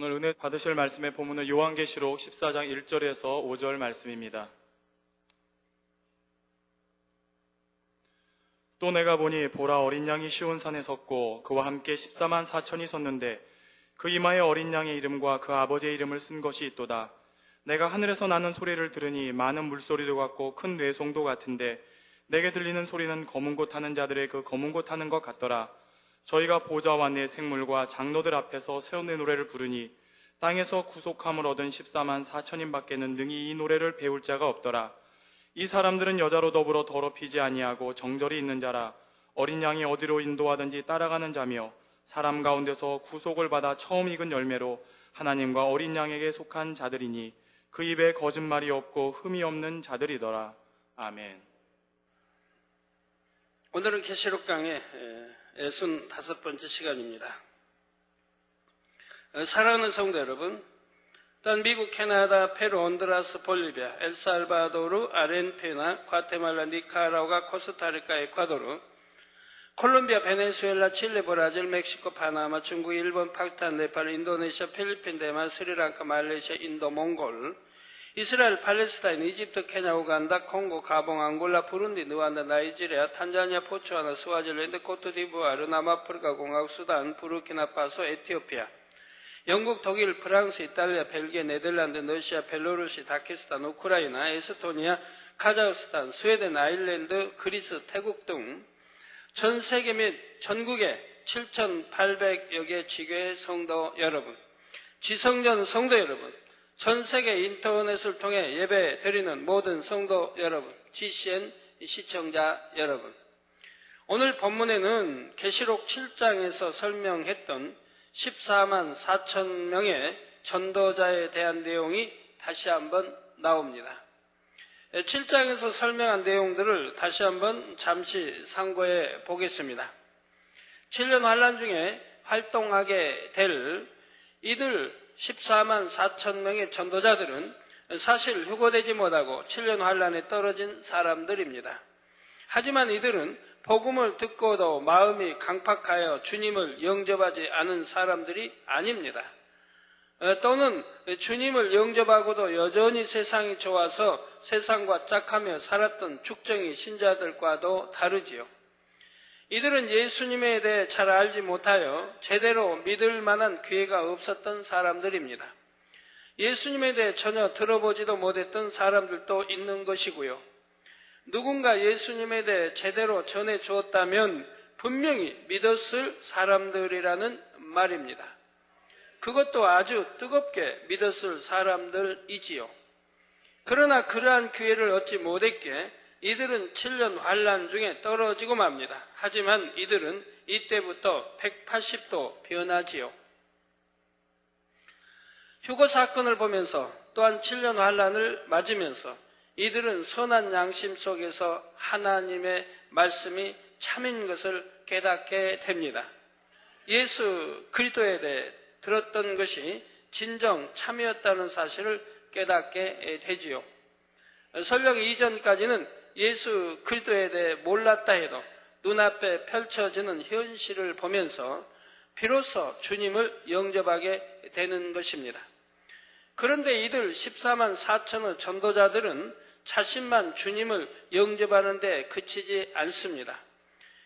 오늘 은혜 받으실 말씀의 본문은 요한계시록 14장 1절에서 5절 말씀입니다. 또 내가 보니 보라 어린 양이 시온산에 섰고 그와 함께 14만 4천이 섰는데 그 이마에 어린 양의 이름과 그 아버지의 이름을 쓴 것이 있도다. 내가 하늘에서 나는 소리를 들으니 많은 물소리도 같고 큰 뇌송도 같은데 내게 들리는 소리는 검은 고 타는 자들의 그 검은 고 타는 것 같더라. 저희가 보좌와 내 생물과 장로들 앞에서 새로운 노래를 부르니 땅에서 구속함을 얻은 14만 4천인 밖에는 능히 이 노래를 배울 자가 없더라. 이 사람들은 여자로 더불어 더럽히지 아니하고 정절이 있는 자라. 어린 양이 어디로 인도하든지 따라가는 자며 사람 가운데서 구속을 받아 처음 익은 열매로 하나님과 어린 양에게 속한 자들이니 그 입에 거짓말이 없고 흠이 없는 자들이더라. 아멘. 오늘은 계시록 강의 65번째 시간입니다. 사랑하는 성도 여러분, 또한 미국, 캐나다, 페루, 온두라스, 볼리비아, 엘살바도르, 아르헨티나, 과테말라, 니카라과, 코스타리카, 에콰도르, 콜롬비아, 베네수엘라, 칠레, 브라질, 멕시코, 파나마, 중국, 일본, 파키스탄, 네팔, 인도네시아, 필리핀, 대만, 스리랑카, 말레이시아, 인도, 몽골, 이스라엘, 팔레스타인, 이집트, 케냐, 우간다, 콩고, 가봉, 앙골라, 부룬디, 느완다, 나이지리아, 탄자니아, 보츠와나, 스와질랜드, 코트디부아르, 남아프리카 공화국, 수단, 부르키나파소, 에티오피아, 영국, 독일, 프랑스, 이탈리아, 벨기에, 네덜란드, 러시아, 벨로루시, 다키스탄, 우크라이나, 에스토니아, 카자흐스탄, 스웨덴, 아일랜드, 그리스, 태국 등 전 세계 및 전국의 7,800여 개 지교회 성도 여러분, 지성전 성도 여러분, 전 세계 인터넷을 통해 예배 드리는 모든 성도 여러분, GCN 시청자 여러분, 오늘 본문에는 계시록 7장에서 설명했던 14만 4천 명의 전도자에 대한 내용이 다시 한번 나옵니다. 7장에서 설명한 내용들을 다시 한번 잠시 상고해 보겠습니다. 7년 환란 중에 활동하게 될 이들 14만 4천 명의 전도자들은 사실 휴거되지 못하고 7년 환란에 떨어진 사람들입니다. 하지만 이들은 복음을 듣고도 마음이 강팍하여 주님을 영접하지 않은 사람들이 아닙니다. 또는 주님을 영접하고도 여전히 세상이 좋아서 세상과 짝하며 살았던 죽정이 신자들과도 다르지요. 이들은 예수님에 대해 잘 알지 못하여 제대로 믿을 만한 기회가 없었던 사람들입니다. 예수님에 대해 전혀 들어보지도 못했던 사람들도 있는 것이고요. 누군가 예수님에 대해 제대로 전해 주었다면 분명히 믿었을 사람들이라는 말입니다. 그것도 아주 뜨겁게 믿었을 사람들이지요. 그러나 그러한 기회를 얻지 못했기에 이들은 7년 환란 중에 떨어지고 맙니다. 하지만 이들은 이때부터 180도 변하지요. 휴거 사건을 보면서 또한 7년 환란을 맞으면서 이들은 선한 양심 속에서 하나님의 말씀이 참인 것을 깨닫게 됩니다. 예수 그리스도에 대해 들었던 것이 진정 참이었다는 사실을 깨닫게 되지요. 설령 이전까지는 예수 그리스도에 대해 몰랐다 해도 눈앞에 펼쳐지는 현실을 보면서 비로소 주님을 영접하게 되는 것입니다. 그런데 이들 14만 4천의 전도자들은 자신만 주님을 영접하는 데 그치지 않습니다.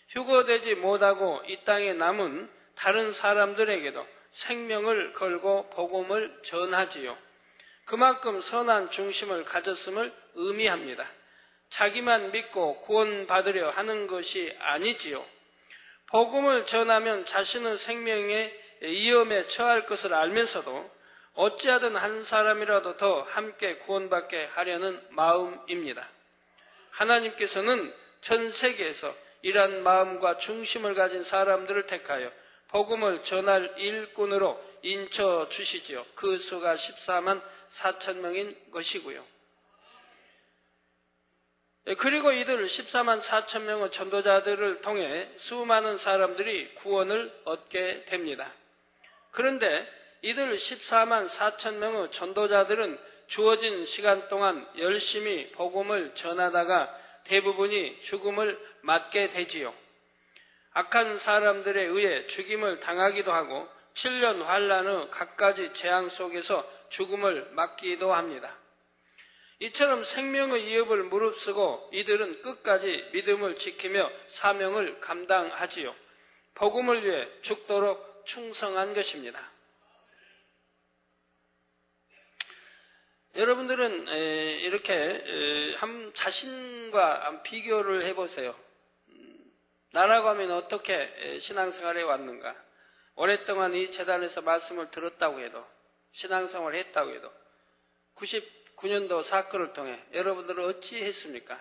휴거되지 못하고 이 땅에 남은 다른 사람들에게도 생명을 걸고 복음을 전하지요. 그만큼 선한 중심을 가졌음을 의미합니다. 자기만 믿고 구원받으려 하는 것이 아니지요. 복음을 전하면 자신의 생명에 위험에 처할 것을 알면서도 어찌하든 한 사람이라도 더 함께 구원받게 하려는 마음입니다. 하나님께서는 전 세계에서 이러한 마음과 중심을 가진 사람들을 택하여 복음을 전할 일꾼으로 인쳐 주시지요. 그 수가 14만 4천 명인 것이고요. 그리고 이들 14만 4천 명의 전도자들을 통해 수많은 사람들이 구원을 얻게 됩니다. 그런데 이들 14만 4천 명의 전도자들은 주어진 시간 동안 열심히 복음을 전하다가 대부분이 죽음을 맞게 되지요. 악한 사람들에 의해 죽임을 당하기도 하고 7년 환란 후 갖가지 재앙 속에서 죽음을 맞기도 합니다. 이처럼 생명의 위협을 무릅쓰고 이들은 끝까지 믿음을 지키며 사명을 감당하지요. 복음을 위해 죽도록 충성한 것입니다. 여러분들은 이렇게 자신과 비교를 해보세요. 나라고 하면 어떻게 신앙생활에 왔는가? 오랫동안 이 재단에서 말씀을 들었다고 해도, 신앙생활을 했다고 해도 99년도 사건을 통해 여러분들은 어찌 했습니까?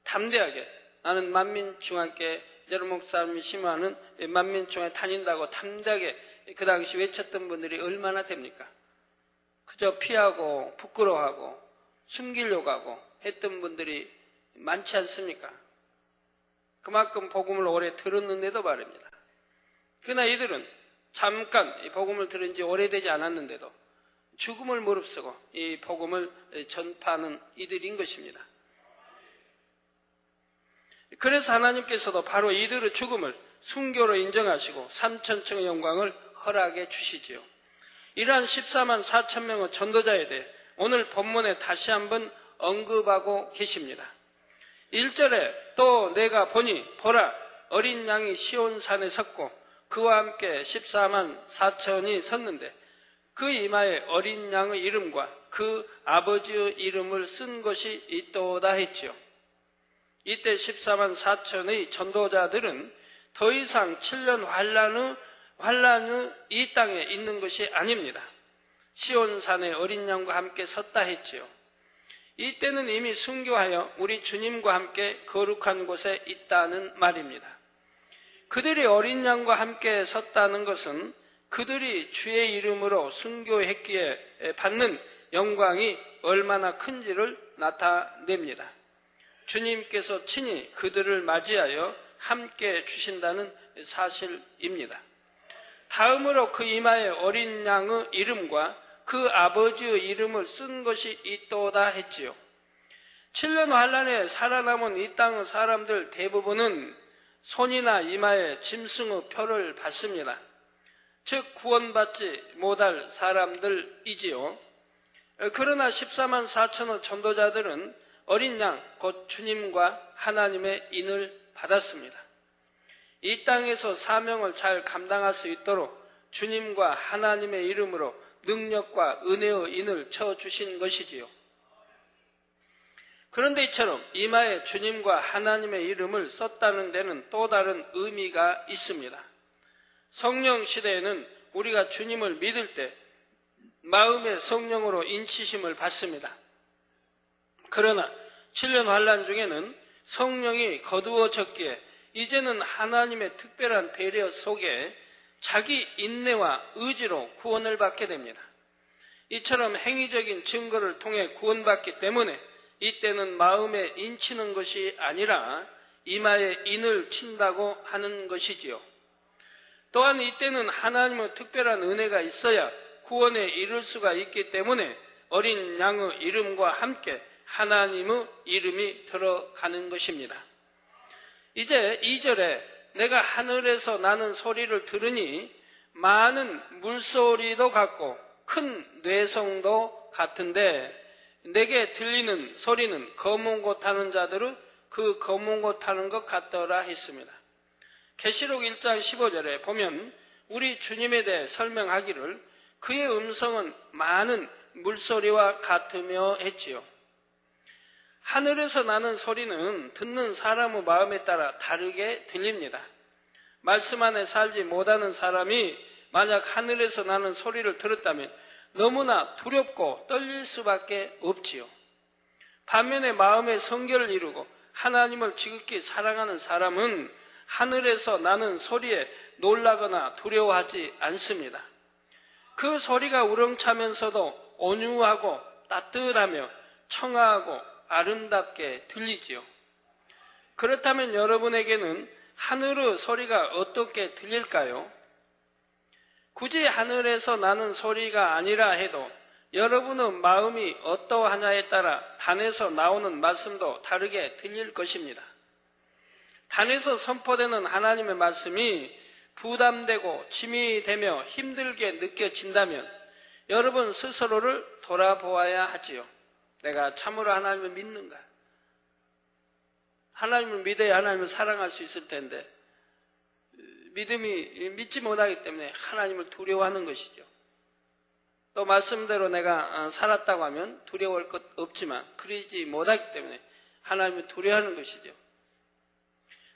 담대하게 나는 만민중앙교회 여러 목사님이 심화하는 만민중앙에 다닌다고 담대하게 그 당시 외쳤던 분들이 얼마나 됩니까? 그저 피하고 부끄러워하고 숨기려고 하고 했던 분들이 많지 않습니까? 그만큼 복음을 오래 들었는데도 말입니다. 그러나 이들은 잠깐 이 복음을 들은 지 오래되지 않았는데도 죽음을 무릅쓰고 이 복음을 전파하는 이들인 것입니다. 그래서 하나님께서도 바로 이들의 죽음을 순교로 인정하시고 3천층의 영광을 허락해 주시지요. 이러한 14만 4천 명의 전도자에 대해 오늘 본문에 다시 한번 언급하고 계십니다. 1절에 또 내가 보니 보라 어린 양이 시온산에 섰고 그와 함께 14만 4천이 섰는데 그 이마에 어린 양의 이름과 그 아버지의 이름을 쓴 것이 있도다 했지요. 이때 14만 4천의 전도자들은 더 이상 7년 환란의 이 땅에 있는 것이 아닙니다. 시온산에 어린 양과 함께 섰다 했지요. 이때는 이미 순교하여 우리 주님과 함께 거룩한 곳에 있다는 말입니다. 그들이 어린 양과 함께 섰다는 것은 그들이 주의 이름으로 순교했기에 받는 영광이 얼마나 큰지를 나타냅니다. 주님께서 친히 그들을 맞이하여 함께 주신다는 사실입니다. 다음으로 그 이마에 어린 양의 이름과 그 아버지의 이름을 쓴 것이 있도다 했지요. 7년 환란에 살아남은 이 땅의 사람들 대부분은 손이나 이마에 짐승의 표를 받습니다. 즉 구원받지 못할 사람들이지요. 그러나 14만 4천의 전도자들은 어린 양 곧 주님과 하나님의 인을 받았습니다. 이 땅에서 사명을 잘 감당할 수 있도록 주님과 하나님의 이름으로 능력과 은혜의 인을 쳐주신 것이지요. 그런데 이처럼 이마에 주님과 하나님의 이름을 썼다는 데는 또 다른 의미가 있습니다. 성령 시대에는 우리가 주님을 믿을 때 마음의 성령으로 인치심을 받습니다. 그러나 7년 환란 중에는 성령이 거두어졌기에 이제는 하나님의 특별한 배려 속에 자기 인내와 의지로 구원을 받게 됩니다. 이처럼 행위적인 증거를 통해 구원받기 때문에 이때는 마음에 인치는 것이 아니라 이마에 인을 친다고 하는 것이지요. 또한 이때는 하나님의 특별한 은혜가 있어야 구원에 이를 수가 있기 때문에 어린 양의 이름과 함께 하나님의 이름이 들어가는 것입니다. 이제 2절에 내가 하늘에서 나는 소리를 들으니 많은 물소리도 같고 큰 뇌성도 같은데 내게 들리는 소리는 검은 곳 타는 자들의 그 검은 곳 타는 것 같더라 했습니다. 계시록 1장 15절에 보면 우리 주님에 대해 설명하기를 그의 음성은 많은 물소리와 같으며 했지요. 하늘에서 나는 소리는 듣는 사람의 마음에 따라 다르게 들립니다. 말씀 안에 살지 못하는 사람이 만약 하늘에서 나는 소리를 들었다면 너무나 두렵고 떨릴 수밖에 없지요. 반면에 마음의 성결을 이루고 하나님을 지극히 사랑하는 사람은 하늘에서 나는 소리에 놀라거나 두려워하지 않습니다. 그 소리가 우렁차면서도 온유하고 따뜻하며 청아하고 아름답게 들리지요. 그렇다면 여러분에게는 하늘의 소리가 어떻게 들릴까요? 굳이 하늘에서 나는 소리가 아니라 해도 여러분의 마음이 어떠하냐에 따라 단에서 나오는 말씀도 다르게 들릴 것입니다. 단에서 선포되는 하나님의 말씀이 부담되고 짐이 되며 힘들게 느껴진다면 여러분 스스로를 돌아보아야 하지요. 내가 참으로 하나님을 믿는가? 하나님을 믿어야 하나님을 사랑할 수 있을 텐데 믿지 못하기 때문에 하나님을 두려워하는 것이죠. 또 말씀대로 내가 살았다고 하면 두려워할 것 없지만 그러지 못하기 때문에 하나님을 두려워하는 것이죠.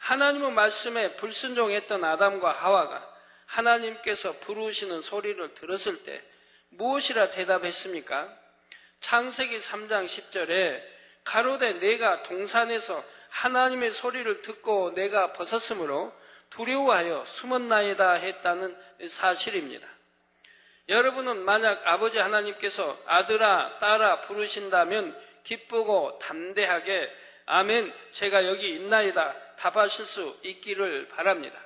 하나님의 말씀에 불순종했던 아담과 하와가 하나님께서 부르시는 소리를 들었을 때 무엇이라 대답했습니까? 창세기 3장 10절에 가로되 내가 동산에서 하나님의 소리를 듣고 내가 벗었으므로 두려워하여 숨었나이다 했다는 사실입니다. 여러분은 만약 아버지 하나님께서 아들아 딸아 부르신다면 기쁘고 담대하게 아멘 제가 여기 있나이다 답하실 수 있기를 바랍니다.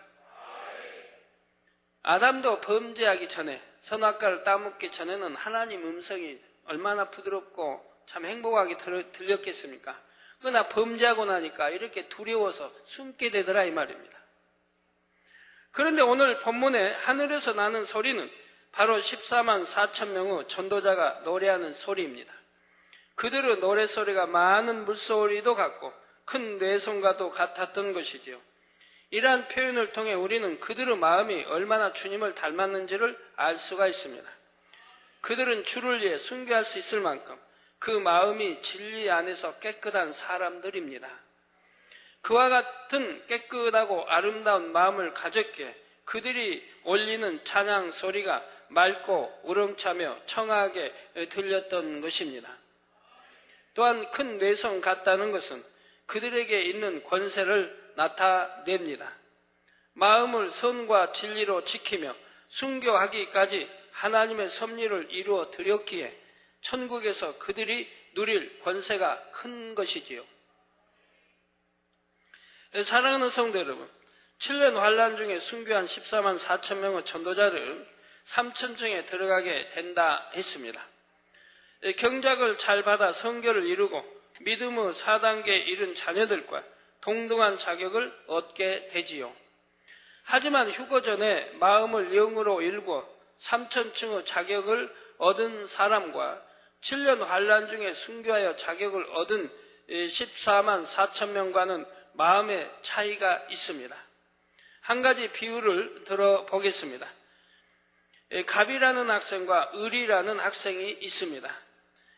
아담도 범죄하기 전에 선악과를 따먹기 전에는 하나님 음성이 얼마나 부드럽고 참 행복하게 들렸겠습니까? 그러나 범죄하고 나니까 이렇게 두려워서 숨게 되더라 이 말입니다. 그런데 오늘 본문에 하늘에서 나는 소리는 바로 14만 4천 명의 전도자가 노래하는 소리입니다. 그들의 노래소리가 많은 물소리도 같고 큰 뇌성과도 같았던 것이지요. 이러한 표현을 통해 우리는 그들의 마음이 얼마나 주님을 닮았는지를 알 수가 있습니다. 그들은 주를 위해 순교할 수 있을 만큼 그 마음이 진리 안에서 깨끗한 사람들입니다. 그와 같은 깨끗하고 아름다운 마음을 가졌기에 그들이 올리는 찬양 소리가 맑고 우렁차며 청하게 들렸던 것입니다. 또한 큰 뇌성 같다는 것은 그들에게 있는 권세를 나타냅니다. 마음을 선과 진리로 지키며 순교하기까지 하나님의 섭리를 이루어 드렸기에 천국에서 그들이 누릴 권세가 큰 것이지요. 사랑하는 성도 여러분, 7년 환란 중에 순교한 14만 4천 명의 전도자를 3천층에 들어가게 된다 했습니다. 경작을 잘 받아 성결을 이루고 믿음의 4단계에 이른 자녀들과 동등한 자격을 얻게 되지요. 하지만 휴거 전에 마음을 영으로 일궈 3천층의 자격을 얻은 사람과 7년 환란 중에 순교하여 자격을 얻은 14만 4천 명과는 마음의 차이가 있습니다. 한 가지 비유를 들어보겠습니다. 갑이라는 학생과 을이라는 학생이 있습니다.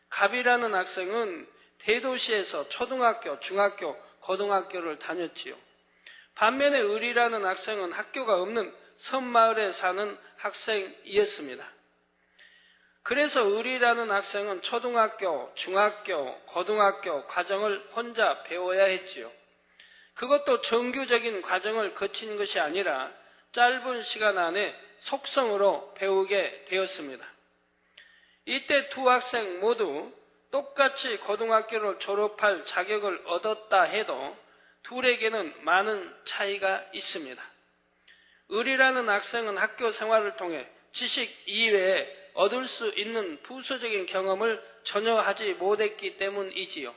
갑이라는 학생은 대도시에서 초등학교, 중학교, 고등학교를 다녔지요. 반면에 을이라는 학생은 학교가 없는 섬마을에 사는 학생이었습니다. 그래서 을이라는 학생은 초등학교, 중학교, 고등학교 과정을 혼자 배워야 했지요. 그것도 정규적인 과정을 거친 것이 아니라 짧은 시간 안에 속성으로 배우게 되었습니다. 이때 두 학생 모두 똑같이 고등학교를 졸업할 자격을 얻었다 해도 둘에게는 많은 차이가 있습니다. 을이라는 학생은 학교 생활을 통해 지식 이외에 얻을 수 있는 부수적인 경험을 전혀 하지 못했기 때문이지요.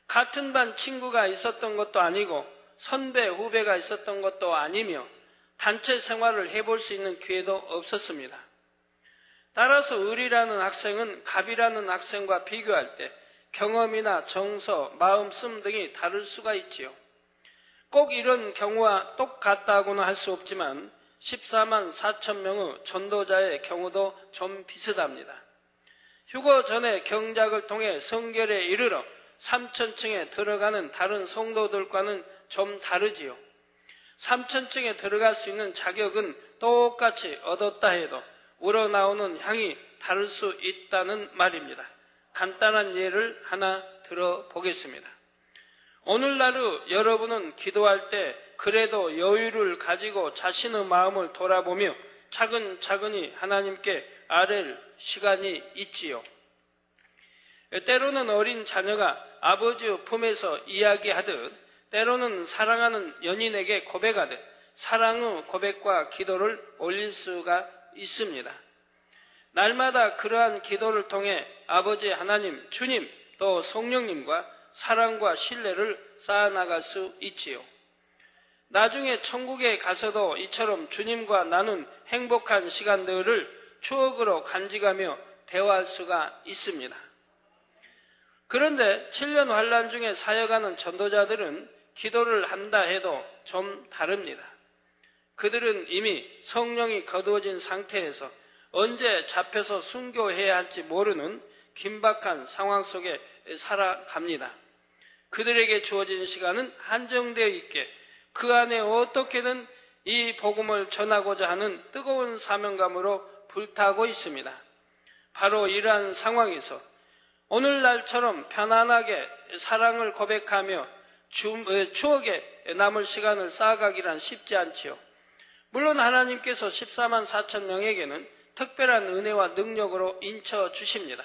같은 반 친구가 있었던 것도 아니고 선배, 후배가 있었던 것도 아니며 단체 생활을 해볼 수 있는 기회도 없었습니다. 따라서 을이라는 학생은 갑이라는 학생과 비교할 때 경험이나 정서, 마음씀 등이 다를 수가 있지요. 꼭 이런 경우와 똑같다고는 할 수 없지만 14만 4천 명의 전도자의 경우도 좀 비슷합니다. 휴거 전에 경작을 통해 성결에 이르러 3천층에 들어가는 다른 성도들과는 좀 다르지요. 3천층에 들어갈 수 있는 자격은 똑같이 얻었다 해도 우러나오는 향이 다를 수 있다는 말입니다. 간단한 예를 하나 들어보겠습니다. 오늘날의 여러분은 기도할 때 그래도 여유를 가지고 자신의 마음을 돌아보며 차근차근히 하나님께 아뢰를 시간이 있지요. 때로는 어린 자녀가 아버지의 품에서 이야기하듯 때로는 사랑하는 연인에게 고백하듯 사랑의 고백과 기도를 올릴 수가 있습니다. 날마다 그러한 기도를 통해 아버지 하나님, 주님, 또 성령님과 사랑과 신뢰를 쌓아나갈 수 있지요. 나중에 천국에 가서도 이처럼 주님과 나눈 행복한 시간들을 추억으로 간직하며 대화할 수가 있습니다. 그런데 7년 환란 중에 사역하는 전도자들은 기도를 한다 해도 좀 다릅니다. 그들은 이미 성령이 거두어진 상태에서 언제 잡혀서 순교해야 할지 모르는 긴박한 상황 속에 살아갑니다. 그들에게 주어진 시간은 한정되어 있게 그 안에 어떻게든 이 복음을 전하고자 하는 뜨거운 사명감으로 불타고 있습니다. 바로 이러한 상황에서 오늘날처럼 편안하게 사랑을 고백하며 추억에 남을 시간을 쌓아가기란 쉽지 않지요. 물론 하나님께서 14만 4천 명에게는 특별한 은혜와 능력으로 인쳐 주십니다.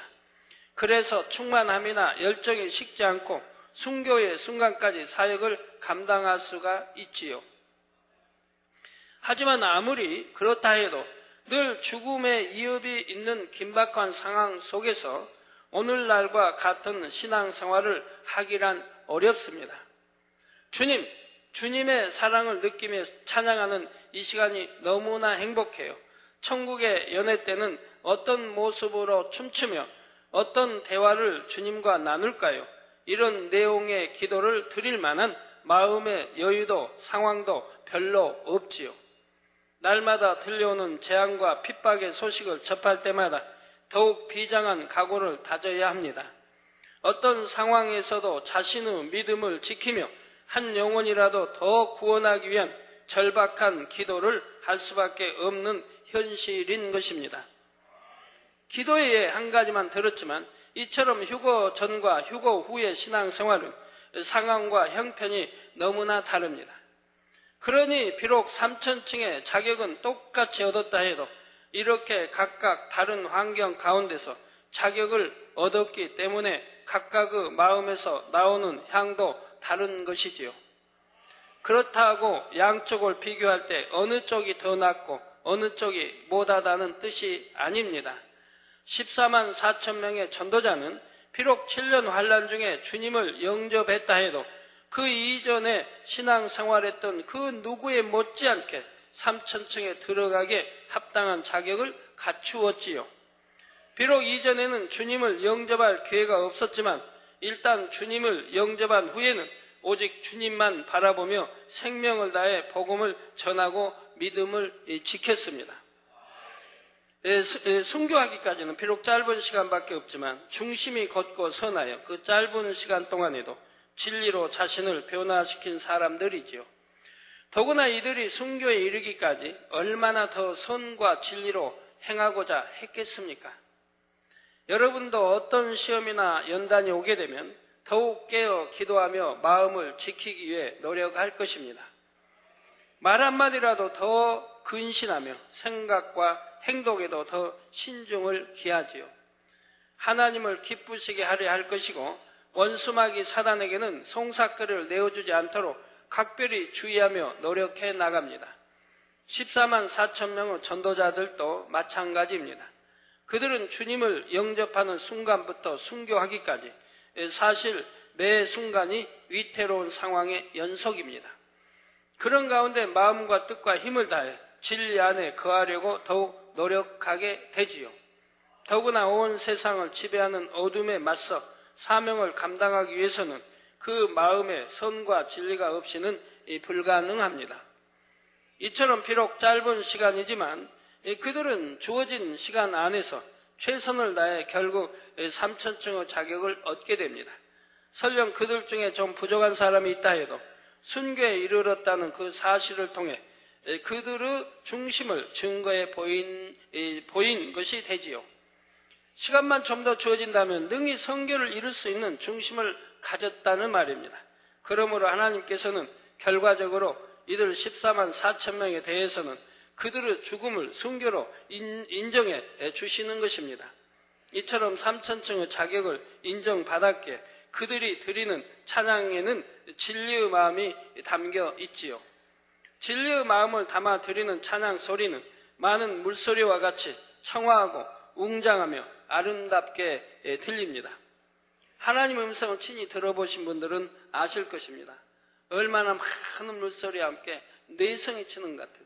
그래서 충만함이나 열정이 식지 않고 순교의 순간까지 사역을 감당할 수가 있지요. 하지만 아무리 그렇다 해도 늘 죽음의 위협이 있는 긴박한 상황 속에서 오늘날과 같은 신앙생활을 하기란 어렵습니다. 주님의 사랑을 느끼며 찬양하는 이 시간이 너무나 행복해요. 천국의 연회 때는 어떤 모습으로 춤추며 어떤 대화를 주님과 나눌까요? 이런 내용의 기도를 드릴 만한 마음의 여유도 상황도 별로 없지요. 날마다 들려오는 재앙과 핍박의 소식을 접할 때마다 더욱 비장한 각오를 다져야 합니다. 어떤 상황에서도 자신의 믿음을 지키며 한 영혼이라도 더 구원하기 위한 절박한 기도를 할 수밖에 없는 현실인 것입니다. 기도의 예 한 가지만 들었지만 이처럼 휴거 전과 휴거 후의 신앙생활은 상황과 형편이 너무나 다릅니다. 그러니 비록 3,000층의 자격은 똑같이 얻었다 해도 이렇게 각각 다른 환경 가운데서 자격을 얻었기 때문에 각각의 마음에서 나오는 향도 다른 것이지요. 그렇다고 양쪽을 비교할 때 어느 쪽이 더 낫고 어느 쪽이 못하다는 뜻이 아닙니다. 14만 4천 명의 전도자는 비록 7년 환란 중에 주님을 영접했다 해도 그 이전에 신앙생활했던 그 누구에 못지않게 3,000층에 들어가게 합당한 자격을 갖추었지요. 비록 이전에는 주님을 영접할 기회가 없었지만 일단 주님을 영접한 후에는 오직 주님만 바라보며 생명을 다해 복음을 전하고 믿음을 지켰습니다. 순교하기까지는 비록 짧은 시간밖에 없지만 중심이 곧고 선하여 그 짧은 시간 동안에도 진리로 자신을 변화시킨 사람들이지요. 더구나 이들이 순교에 이르기까지 얼마나 더 선과 진리로 행하고자 했겠습니까? 여러분도 어떤 시험이나 연단이 오게 되면 더욱 깨어 기도하며 마음을 지키기 위해 노력할 것입니다. 말 한마디라도 더 근신하며 생각과 행동에도 더 신중을 기하지요. 하나님을 기쁘시게 하려 할 것이고 원수마귀 사단에게는 송사거리를 내어주지 않도록 각별히 주의하며 노력해 나갑니다. 14만 4천 명의 전도자들도 마찬가지입니다. 그들은 주님을 영접하는 순간부터 순교하기까지 사실 매 순간이 위태로운 상황의 연속입니다. 그런 가운데 마음과 뜻과 힘을 다해 진리 안에 거하려고 더욱 노력하게 되지요. 더구나 온 세상을 지배하는 어둠에 맞서 사명을 감당하기 위해서는 그 마음에 선과 진리가 없이는 불가능합니다. 이처럼 비록 짧은 시간이지만 그들은 주어진 시간 안에서 최선을 다해 결국 3,000층의 자격을 얻게 됩니다. 설령 그들 중에 좀 부족한 사람이 있다 해도 순교에 이르렀다는 그 사실을 통해 그들의 중심을 증거해 보인 것이 되지요. 시간만 좀 더 주어진다면 능히 성교를 이룰 수 있는 중심을 가졌다는 말입니다. 그러므로 하나님께서는 결과적으로 이들 14만 4천 명에 대해서는 그들의 죽음을 순교로 인정해 주시는 것입니다. 이처럼 3,000층의 자격을 인정받았기에 그들이 드리는 찬양에는 진리의 마음이 담겨 있지요. 진리의 마음을 담아 드리는 찬양 소리는 많은 물소리와 같이 청아하고 웅장하며 아름답게 들립니다. 하나님의 음성을 친히 들어보신 분들은 아실 것입니다. 얼마나 많은 물소리와 함께 뇌성이 치는 것 같아요.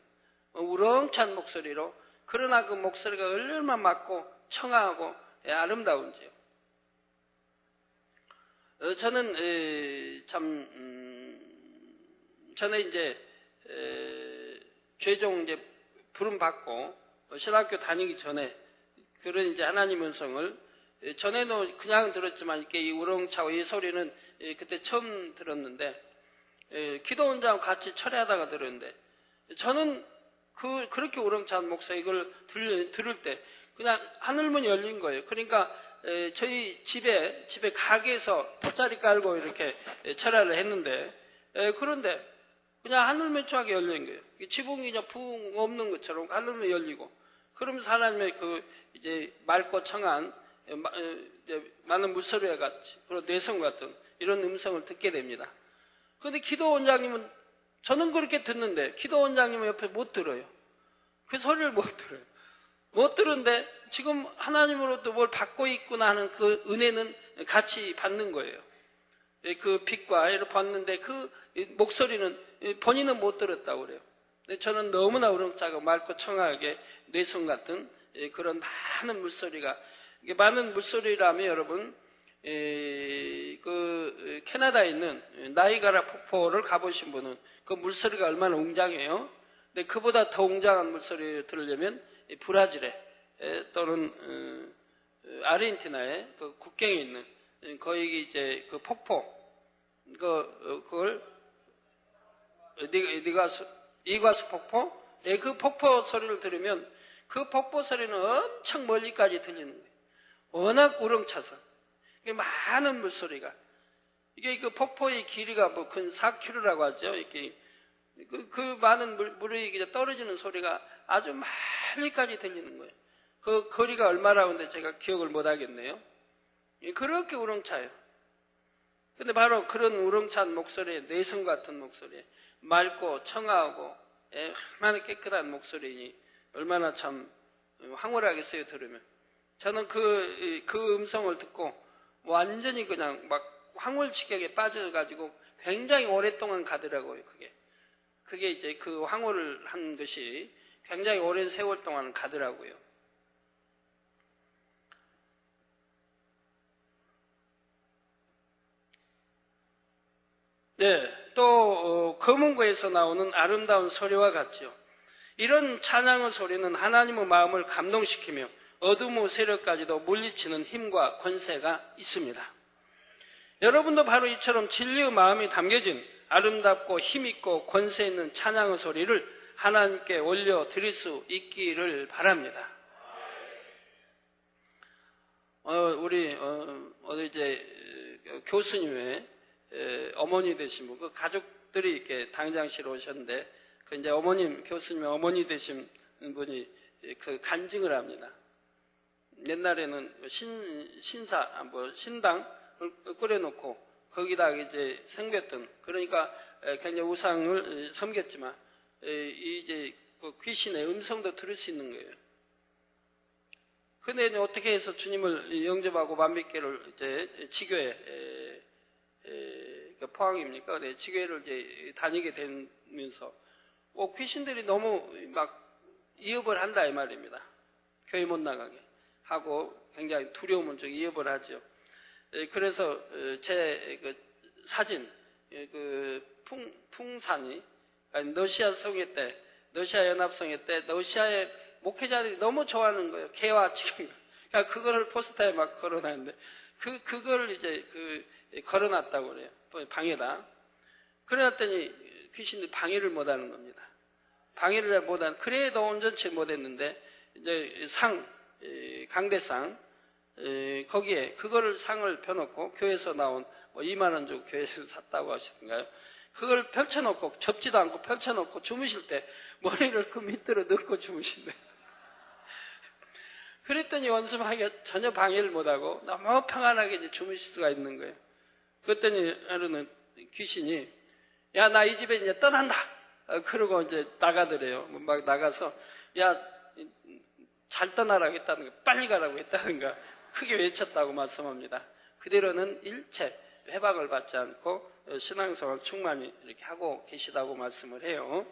우렁찬 목소리로. 그러나 그 목소리가 얼마나 맑고 청아하고 아름다운지요. 저는 전에 이제 최종 이제 부름 받고 신학교 다니기 전에 그런 이제 하나님 음성을 전에도 그냥 들었지만 이렇게 이 우렁차고 이 소리는 그때 처음 들었는데 기도원장 같이 철회하다가 들었는데 저는 그렇게 우렁찬 목소리 이걸 들을 때 그냥 하늘문이 열린 거예요. 그러니까 저희 집에 가게에서 돗자리 깔고 이렇게 철야를 했는데 그런데 그냥 하늘문이 쫙 열린 거예요. 지붕이 그냥 붕 없는 것처럼 하늘문이 열리고 그러면서 하나님의 그 이제 맑고 청한 많은 물소리와 같이 그리고 내성 같은 이런 음성을 듣게 됩니다. 그런데 기도원장님은 저는 그렇게 듣는데 기도원장님은 옆에 못 들어요. 그 소리를 못 들어요. 못 들은데 지금 하나님으로부터 뭘 받고 있구나 하는 그 은혜는 같이 받는 거예요. 그 빛과 이렇게 받는데 그 목소리는 본인은 못 들었다고 그래요. 저는 너무나 우렁차고 맑고 청아하게 뇌성 같은 그런 많은 물소리가 많은 물소리라면 여러분 그 캐나다에 있는 나이가라 폭포를 가보신 분은 그 물소리가 얼마나 웅장해요. 근데 그보다 더 웅장한 물소리를 들으려면 브라질에 또는 아르헨티나에 그 국경에 있는 거기 이제 그 폭포 그걸 이과수 폭포 그 폭포 소리를 들으면 그 폭포 소리는 엄청 멀리까지 들리는 거예요. 워낙 우렁차서 많은 물소리가 이게 그 폭포의 길이가 뭐 근 4km라고 하죠. 이렇게 그 많은 물이 떨어지는 소리가 아주 멀리까지 들리는 거예요. 그 거리가 얼마라고 하는데 제가 기억을 못 하겠네요. 그렇게 우렁차요. 근데 바로 그런 우렁찬 목소리에 내성 같은 목소리에 맑고 청아하고 얼마나 깨끗한 목소리니 얼마나 참 황홀하겠어요 들으면. 저는 그 음성을 듣고 완전히 그냥 막 황홀지경에 빠져가지고 굉장히 오랫동안 가더라고요. 그게 이제 그 황홀을 한 것이 굉장히 오랜 세월 동안 가더라고요. 네, 또 검은고에서 나오는 아름다운 소리와 같죠. 이런 찬양의 소리는 하나님의 마음을 감동시키며 어둠의 세력까지도 물리치는 힘과 권세가 있습니다. 여러분도 바로 이처럼 진리의 마음이 담겨진 아름답고 힘있고 권세 있는 찬양의 소리를 하나님께 올려드릴 수 있기를 바랍니다. 우리 이제 교수님의 어머니 되신 분, 그 가족들이 이렇게 당장실 오셨는데 그 이제 교수님의 어머니 되신 분이 그 간증을 합니다. 옛날에는 신당을 꾸려놓고 거기다 이제 섬겼던, 그러니까 굉장히 우상을 섬겼지만 이제 그 귀신의 음성도 들을 수 있는 거예요. 근데 어떻게 해서 주님을 영접하고 만백개를 이제 지교에 포항입니까? 네, 지교회를 이제 다니게 되면서 귀신들이 너무 막 이업을 한다 이 말입니다. 교회 못 나가게 하고 굉장히 두려움을 좀 이업을 하죠. 그래서 제 그 사진 풍산이 러시아 성회 때, 러시아 연합성회 때 러시아의 목회자들이 너무 좋아하는 거예요. 개와 지금. 그러니까 그거를 포스터에 막 걸어놨는데 그거를 이제 걸어놨다고 그래요. 방에다. 그래놨더니 귀신들이 방해를 못하는 겁니다. 방해를 못하는. 그래도 온전치 못했는데 이제 강대상 거기에 그거를 상을 펴놓고 교회에서 나온 2만 원 주고 교회에서 샀다고 하시던가요? 그걸 펼쳐놓고 접지도 않고 펼쳐놓고 주무실 때 머리를 그 밑으로 넣고 주무신대. 그랬더니 원수마귀가 전혀 방해를 못하고 너무 평안하게 이제 주무실 수가 있는 거예요. 그랬더니 하루는 귀신이 야, 나 이 집에 이제 떠난다. 그러고 이제 나가더래요. 막 나가서 야, 잘 떠나라고 했다는 거, 빨리 가라고 했다는가 크게 외쳤다고 말씀합니다. 그대로는 일체 회박을 받지 않고 신앙생활 충만히 이렇게 하고 계시다고 말씀을 해요.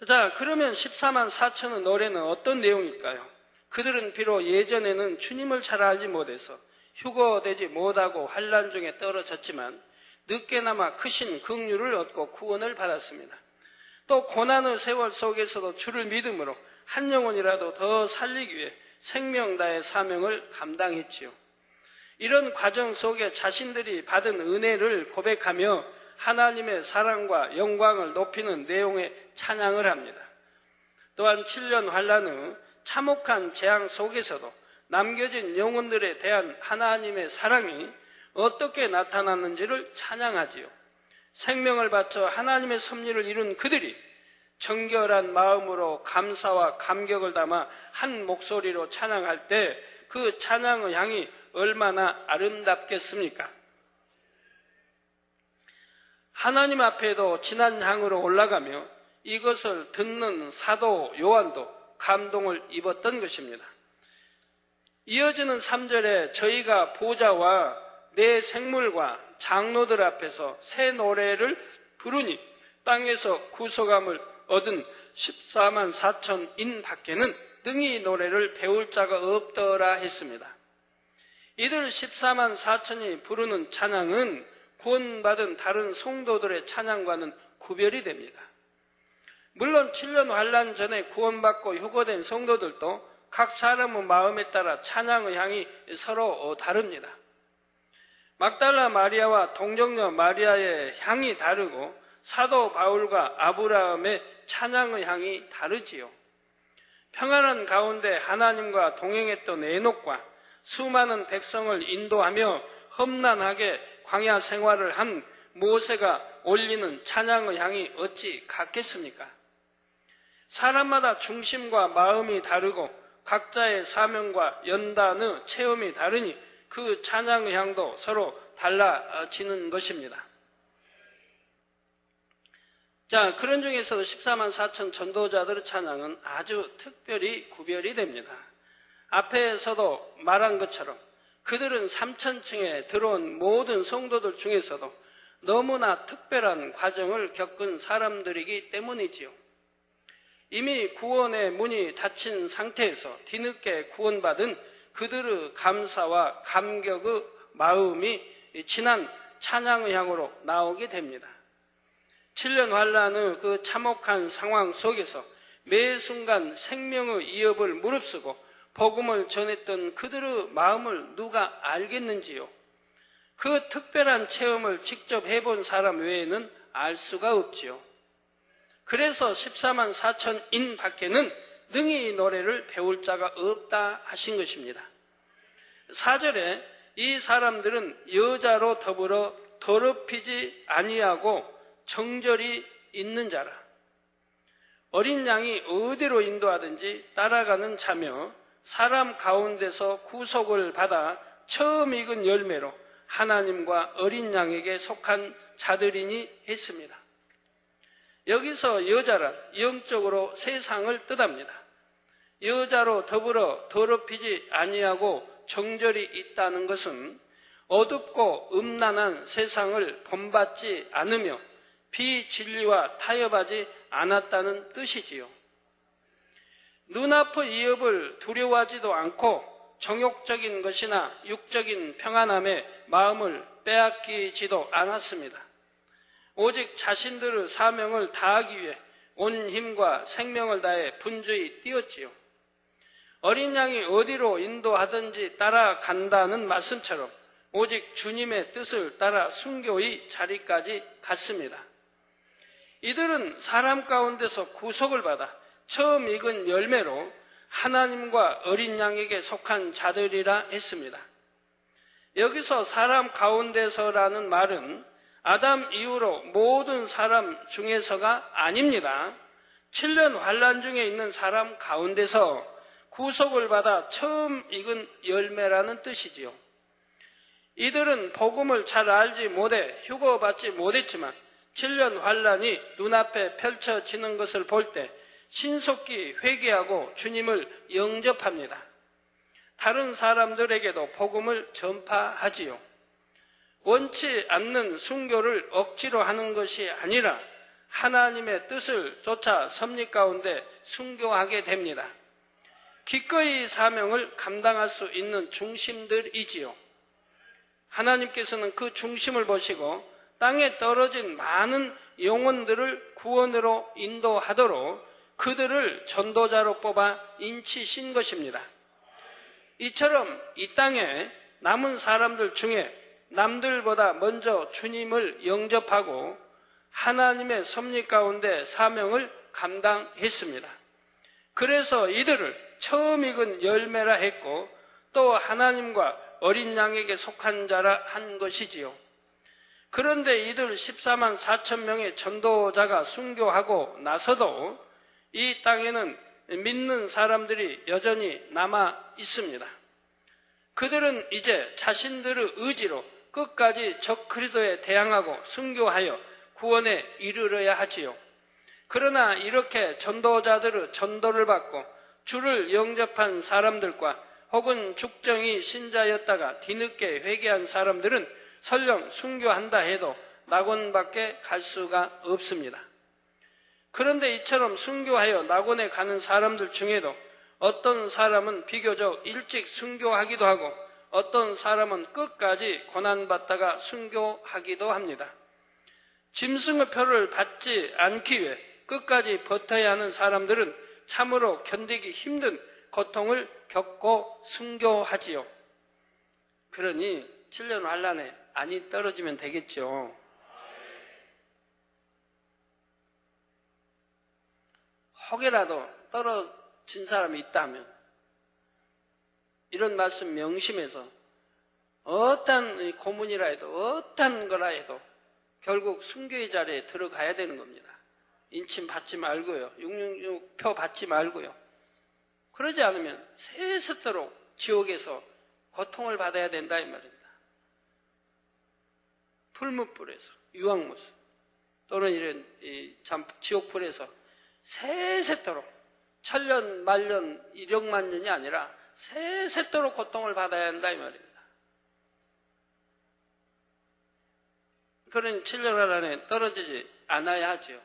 자, 그러면 14만 4천의 노래는 어떤 내용일까요? 그들은 비록 예전에는 주님을 잘 알지 못해서 휴거되지 못하고 환난 중에 떨어졌지만 늦게나마 크신 긍휼을 얻고 구원을 받았습니다. 또 고난의 세월 속에서도 주를 믿음으로 한 영혼이라도 더 살리기 위해 생명 다의 사명을 감당했지요. 이런 과정 속에 자신들이 받은 은혜를 고백하며 하나님의 사랑과 영광을 높이는 내용의 찬양을 합니다. 또한 7년 환난 후 참혹한 재앙 속에서도 남겨진 영혼들에 대한 하나님의 사랑이 어떻게 나타났는지를 찬양하지요. 생명을 바쳐 하나님의 섭리를 이룬 그들이 정결한 마음으로 감사와 감격을 담아 한 목소리로 찬양할 때 그 찬양의 향이 얼마나 아름답겠습니까? 하나님 앞에도 진한 향으로 올라가며 이것을 듣는 사도 요한도 감동을 입었던 것입니다. 이어지는 3절에 저희가 보좌와 내 생물과 장로들 앞에서 새 노래를 부르니 땅에서 구속함을 얻은 14만 4천인 밖에는 능히 노래를 배울 자가 없더라 했습니다. 이들 14만 4천이 부르는 찬양은 구원받은 다른 성도들의 찬양과는 구별이 됩니다. 물론 7년 환난 전에 구원받고 휴거된 성도들도 각 사람의 마음에 따라 찬양의 향이 서로 다릅니다. 막달라 마리아와 동정녀 마리아의 향이 다르고 사도 바울과 아브라함의 찬양의 향이 다르지요. 평안한 가운데 하나님과 동행했던 에녹과 수많은 백성을 인도하며 험난하게 광야 생활을 한 모세가 올리는 찬양의 향이 어찌 같겠습니까? 사람마다 중심과 마음이 다르고 각자의 사명과 연단의 체험이 다르니 그 찬양의 향도 서로 달라지는 것입니다. 자, 그런 중에서도 14만 4천 전도자들의 찬양은 아주 특별히 구별이 됩니다. 앞에서도 말한 것처럼 그들은 3천층에 들어온 모든 성도들 중에서도 너무나 특별한 과정을 겪은 사람들이기 때문이지요. 이미 구원의 문이 닫힌 상태에서 뒤늦게 구원받은 그들의 감사와 감격의 마음이 진한 찬양의 향으로 나오게 됩니다. 7년 환난의 그 참혹한 상황 속에서 매 순간 생명의 위협을 무릅쓰고 복음을 전했던 그들의 마음을 누가 알겠는지요? 그 특별한 체험을 직접 해본 사람 외에는 알 수가 없지요. 그래서 14만 4천인 밖에는 능히 이 노래를 배울 자가 없다 하신 것입니다. 4절에 이 사람들은 여자로 더불어 더럽히지 아니하고 정절이 있는 자라. 어린 양이 어디로 인도하든지 따라가는 자며 사람 가운데서 구속을 받아 처음 익은 열매로 하나님과 어린 양에게 속한 자들이니 했습니다. 여기서 여자란 영적으로 세상을 뜻합니다. 여자로 더불어 더럽히지 아니하고 정절이 있다는 것은 어둡고 음란한 세상을 본받지 않으며 비진리와 타협하지 않았다는 뜻이지요. 눈앞의 위협을 두려워하지도 않고 정욕적인 것이나 육적인 평안함에 마음을 빼앗기지도 않았습니다. 오직 자신들의 사명을 다하기 위해 온 힘과 생명을 다해 분주히 뛰었지요. 어린 양이 어디로 인도하든지 따라간다는 말씀처럼 오직 주님의 뜻을 따라 순교의 자리까지 갔습니다. 이들은 사람 가운데서 구속을 받아 처음 익은 열매로 하나님과 어린 양에게 속한 자들이라 했습니다. 여기서 사람 가운데서라는 말은 아담 이후로 모든 사람 중에서가 아닙니다. 7년 환난 중에 있는 사람 가운데서 구속을 받아 처음 익은 열매라는 뜻이지요. 이들은 복음을 잘 알지 못해 휴거받지 못했지만 7년 환난이 눈앞에 펼쳐지는 것을 볼 때 신속히 회개하고 주님을 영접합니다. 다른 사람들에게도 복음을 전파하지요. 원치 않는 순교를 억지로 하는 것이 아니라 하나님의 뜻을 쫓아 섭리 가운데 순교하게 됩니다. 기꺼이 사명을 감당할 수 있는 중심들이지요. 하나님께서는 그 중심을 보시고 땅에 떨어진 많은 영혼들을 구원으로 인도하도록 그들을 전도자로 뽑아 인치신 것입니다. 이처럼 이 땅에 남은 사람들 중에 남들보다 먼저 주님을 영접하고 하나님의 섭리 가운데 사명을 감당했습니다. 그래서 이들을 처음 익은 열매라 했고 또 하나님과 어린 양에게 속한 자라 한 것이지요. 그런데 이들 14만 4천 명의 전도자가 순교하고 나서도 이 땅에는 믿는 사람들이 여전히 남아 있습니다. 그들은 이제 자신들의 의지로 끝까지 적 그리스도에 대항하고 순교하여 구원에 이르러야 하지요. 그러나 이렇게 전도자들의 전도를 받고 주를 영접한 사람들과 혹은 죽정이 신자였다가 뒤늦게 회개한 사람들은 설령 순교한다 해도 낙원밖에 갈 수가 없습니다. 그런데 이처럼 순교하여 낙원에 가는 사람들 중에도 어떤 사람은 비교적 일찍 순교하기도 하고 어떤 사람은 끝까지 고난받다가 순교하기도 합니다. 짐승의 표를 받지 않기 위해 끝까지 버텨야 하는 사람들은 참으로 견디기 힘든 고통을 겪고 순교하지요. 그러니 7년 환란에 안이 떨어지면 되겠죠. 혹여라도 떨어진 사람이 있다면 이런 말씀 명심해서 어떤 고문이라 해도 어떤 거라 해도 결국 순교의 자리에 들어가야 되는 겁니다. 인침 받지 말고요. 666표 받지 말고요. 그러지 않으면 세세토록 지옥에서 고통을 받아야 된다 이 말입니다. 풀무불에서, 유황무수 또는 이런 지옥불에서 세세토록 천년, 만년, 1억만 년이 아니라 세세토록 고통을 받아야 한다 이 말입니다. 그러니 7년 안에 떨어지지 않아야 하죠.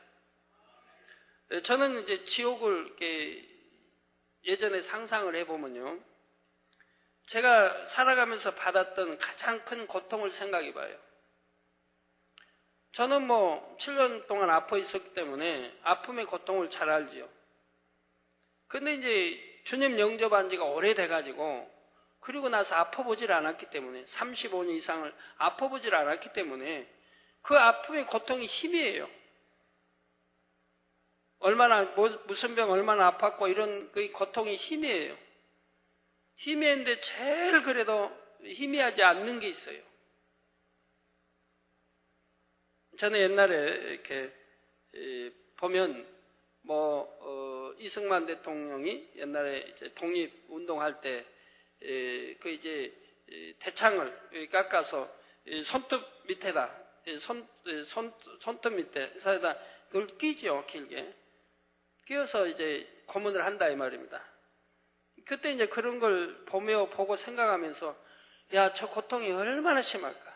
저는 이제 지옥을 이렇게 예전에 상상을 해보면요. 제가 살아가면서 받았던 가장 큰 고통을 생각해 봐요. 저는 7년 동안 아파 있었기 때문에 아픔의 고통을 잘 알지요. 근데 이제 주님 영접한 지가 오래돼가지고 그리고 나서 아파보질 않았기 때문에 35년 이상을 아파보질 않았기 때문에 그 아픔의 고통이 희미해요. 얼마나 무슨 병 얼마나 아팠고 이런 그 고통이 희미해요. 희미한데 제일 그래도 희미하지 않는 게 있어요. 저는 옛날에 이렇게 보면 이승만 대통령이 옛날에 이제 독립 운동할 때 그 이제 대창을 깎아서 손톱 밑에다 손톱 밑에다 그걸 끼죠, 길게. 끼워서 이제 고문을 한다 이 말입니다. 그때 이제 그런 걸 보고 생각하면서 야, 저 고통이 얼마나 심할까.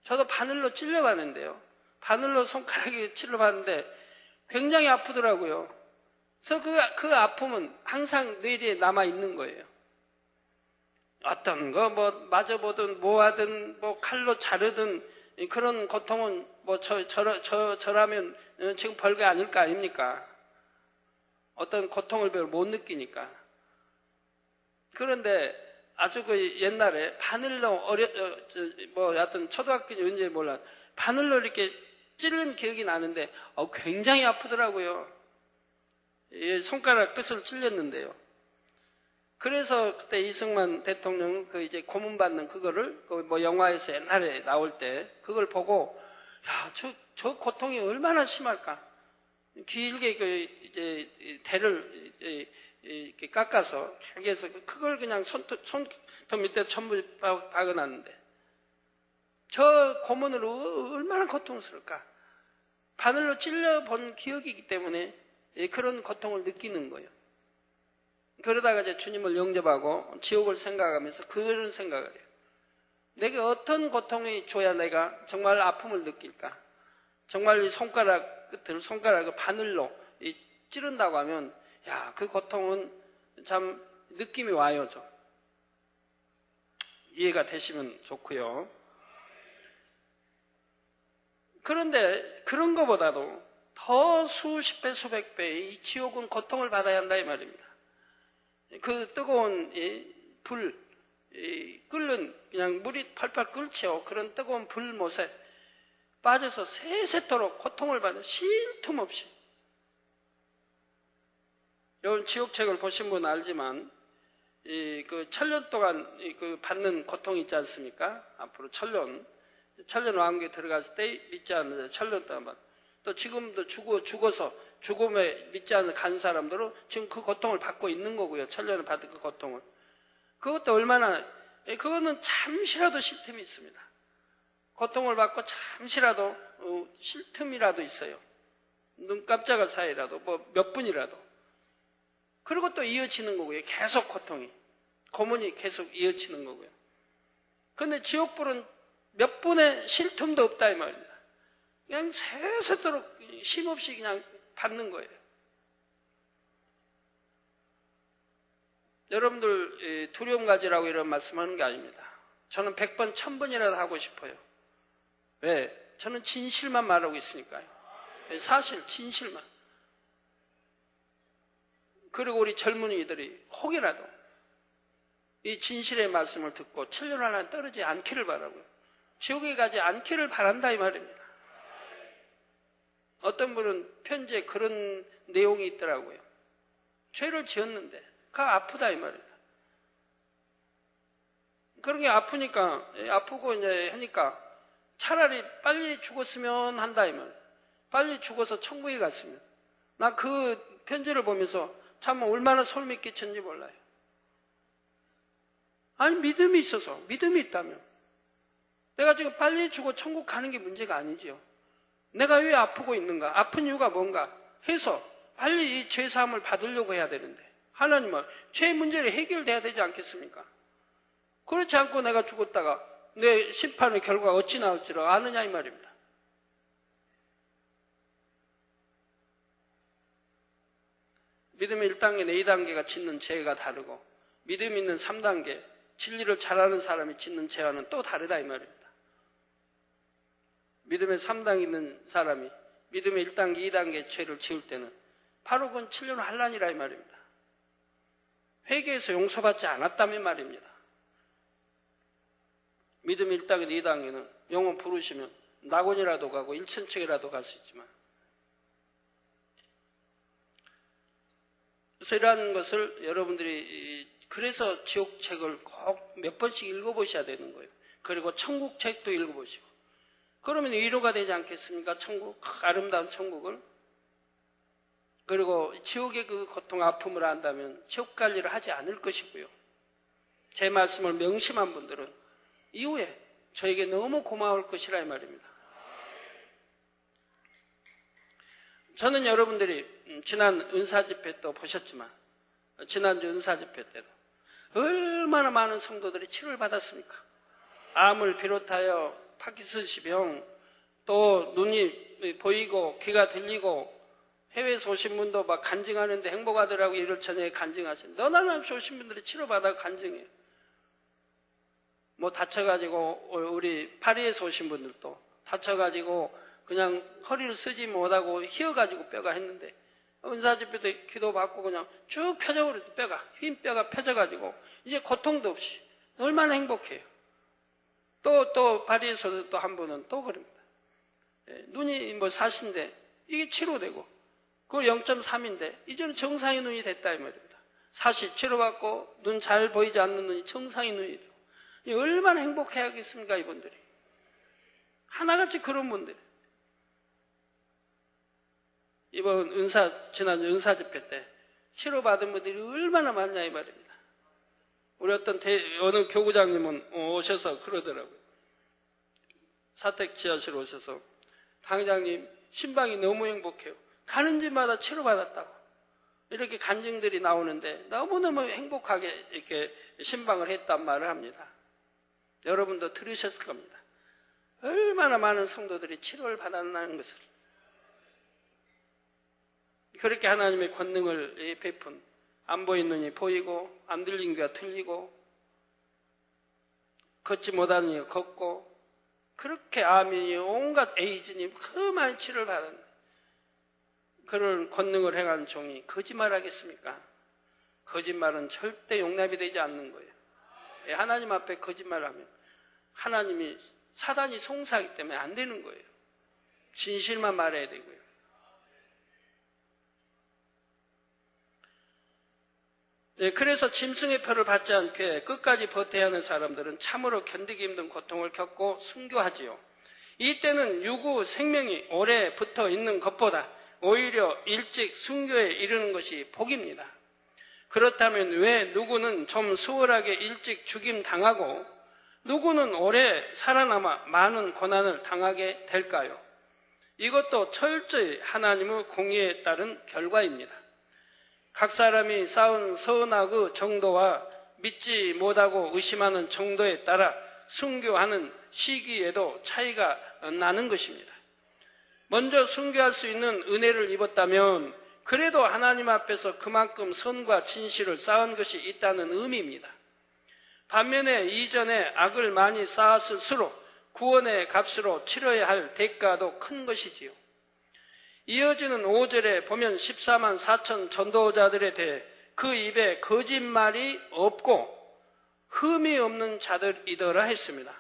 저도 바늘로 찔려봤는데요. 바늘로 손가락에 찔러봤는데 굉장히 아프더라고요. 그래서 그 아픔은 항상 뇌리에 남아있는 거예요. 어떤 거 맞아보든 뭐하든 칼로 자르든 그런 고통은 저라면 지금 별게 아닐 거 아닙니까? 어떤 고통을 별로 못 느끼니까. 그런데 아주 그 옛날에 바늘로 하여튼 초등학교 언제 몰라. 바늘로 이렇게 찔른 기억이 나는데 굉장히 아프더라고요. 손가락 끝을 찔렸는데요. 그래서 그때 이승만 대통령은 그 이제 고문받는 그거를 영화에서 옛날에 나올 때 그걸 보고 야, 저 고통이 얼마나 심할까. 길게 이제 대를 이렇게 깎아서 길게 해서 그걸 그냥 손톱 밑에 전부 박아놨는데 저 고문으로 얼마나 고통스러울까. 바늘로 찔려본 기억이기 때문에 그런 고통을 느끼는 거예요. 그러다가 이제 주님을 영접하고 지옥을 생각하면서 그런 생각을 해요. 내게 어떤 고통이 줘야 내가 정말 아픔을 느낄까? 정말 이 손가락을 바늘로 찌른다고 하면, 야, 그 고통은 참 느낌이 와요, 좀. 이해가 되시면 좋고요. 그런데 그런 것보다도 더 수십 배, 수백 배의 이 지옥은 고통을 받아야 한다 이 말입니다. 그 뜨거운 끓는 그냥 물이 펄펄 끓죠. 그런 뜨거운 불못에 빠져서 세세토록 고통을 받는 쉴 틈 없이. 여러분 지옥책을 보신 분은 알지만 그 천년 동안 그 받는 고통이 있지 않습니까? 앞으로 천년 왕국에 들어갔을 때 믿지 않는 천년 동안 받는. 또 지금도 죽어서 죽음에 믿지 않는 간 사람들은 지금 그 고통을 받고 있는 거고요. 천년을 받은 그 고통을. 그것도 그거는 잠시라도 쉴 틈이 있습니다. 고통을 받고 잠시라도 쉴 틈이라도 있어요. 눈 깜짝할 사이라도 몇 분이라도. 그리고 또 이어지는 거고요. 계속 고문이 계속 이어지는 거고요. 그런데 지옥불은 몇 분의 쉴 틈도 없다 이 말입니다. 그냥 세세토록 쉼없이 그냥 받는 거예요. 여러분들 두려움 가지라고 이런 말씀하는 게 아닙니다. 저는 100번, 1000번이라도 하고 싶어요. 왜? 저는 진실만 말하고 있으니까요. 사실 진실만. 그리고 우리 젊은이들이 혹이라도 이 진실의 말씀을 듣고 7년 안에 떨어지지 않기를 바라고요. 지옥에 가지 않기를 바란다 이 말입니다. 어떤 분은 편지에 그런 내용이 있더라고요. 죄를 지었는데 그가 아프다 이 말입니다. 그런 게 아프고 이제 하니까 차라리 빨리 죽었으면 한다 이 말이에요. 빨리 죽어서 천국에 갔으면. 나 그 편지를 보면서 참 얼마나 소름이 끼쳤는지 몰라요. 아니 믿음이 있다면 내가 지금 빨리 죽어 천국 가는 게 문제가 아니지요. 내가 왜 아프고 있는가? 아픈 이유가 뭔가 해서 빨리 이 죄사함을 받으려고 해야 되는데 하나님은 죄 문제를 해결돼야 되지 않겠습니까? 그렇지 않고 내가 죽었다가 내 심판의 결과가 어찌 나올지를 아느냐 이 말입니다. 믿음의 1단계나 2단계가 짓는 죄가 다르고 믿음 있는 3단계 진리를 잘하는 사람이 짓는 죄와는 또 다르다 이 말입니다. 믿음의 3단계 있는 사람이 믿음의 1단계, 2단계 죄를 지을 때는 바로 그건 7년 환란이라 이 말입니다. 회개해서 용서받지 않았다면 말입니다. 믿음의 1단계, 2단계는 영혼 부르시면 낙원이라도 가고 일천척이라도 갈 수 있지만 그래서 이러한 것을 여러분들이 그래서 지옥책을 꼭 몇 번씩 읽어보셔야 되는 거예요. 그리고 천국책도 읽어보시고 그러면 위로가 되지 않겠습니까? 천국, 아름다운 천국을. 그리고 지옥의 그 고통, 아픔을 안다면 지옥 관리를 하지 않을 것이고요. 제 말씀을 명심한 분들은 이후에 저에게 너무 고마울 것이라 이 말입니다. 저는 여러분들이 지난 은사집회 또 보셨지만 지난주 은사집회 때도 얼마나 많은 성도들이 치료를 받았습니까? 암을 비롯하여 파킨슨씨 병, 또 눈이 보이고 귀가 들리고 해외에서 오신 분도 막 간증하는데 행복하더라고 일요일 저녁에 간증하신 너나 없이 오신 분들이 치료받아 간증해요. 뭐 다쳐가지고 우리 파리에서 오신 분들도 다쳐가지고 그냥 허리를 쓰지 못하고 휘어가지고 뼈가 했는데 은사집회 때 기도받고 그냥 쭉 펴져버렸어. 뼈가 흰 뼈가 펴져가지고 이제 고통도 없이 얼마나 행복해요. 또 파리에서도 또 한 분은 또 그럽니다. 눈이 뭐 4인데 이게 치료되고 그거 0.3인데 이제는 정상의 눈이 됐다 이 말입니다. 사실 치료받고 눈 잘 보이지 않는 눈이 정상의 눈이 되고 얼마나 행복해야겠습니까 이분들이. 하나같이 그런 분들. 이번 지난 은사 집회 때 치료받은 분들이 얼마나 많냐 이 말입니다. 우리 어느 교구장님은 오셔서 그러더라고요. 사택 지하실 오셔서 당장님 신방이 너무 행복해요. 가는 집마다 치료받았다고. 이렇게 간증들이 나오는데 너무너무 행복하게 이렇게 신방을 했단 말을 합니다. 여러분도 들으셨을 겁니다. 얼마나 많은 성도들이 치료를 받았다는 것을. 그렇게 하나님의 권능을 베푼, 안 보이는 눈이 보이고 안 들리는 귀가 들리고 걷지 못하는 이가 걷고, 그렇게 암이 온갖 에이즈니 그 많은 치료를 받았는데 그런 권능을 행한 종이 거짓말하겠습니까? 거짓말은 절대 용납이 되지 않는 거예요. 하나님 앞에 거짓말하면 하나님이, 사단이 송사하기 때문에 안 되는 거예요. 진실만 말해야 되고요. 그래서 짐승의 표를 받지 않게 끝까지 버텨야 하는 사람들은 참으로 견디기 힘든 고통을 겪고 순교하지요. 이때는 유구 생명이 오래 붙어 있는 것보다 오히려 일찍 순교에 이르는 것이 복입니다. 그렇다면 왜 누구는 좀 수월하게 일찍 죽임 당하고 누구는 오래 살아남아 많은 고난을 당하게 될까요? 이것도 철저히 하나님의 공의에 따른 결과입니다. 각 사람이 쌓은 선악의 정도와 믿지 못하고 의심하는 정도에 따라 순교하는 시기에도 차이가 나는 것입니다. 먼저 순교할 수 있는 은혜를 입었다면 그래도 하나님 앞에서 그만큼 선과 진실을 쌓은 것이 있다는 의미입니다. 반면에 이전에 악을 많이 쌓았을수록 구원의 값으로 치러야 할 대가도 큰 것이지요. 이어지는 5절에 보면 14만 4천 전도자들에 대해 그 입에 거짓말이 없고 흠이 없는 자들이더라 했습니다.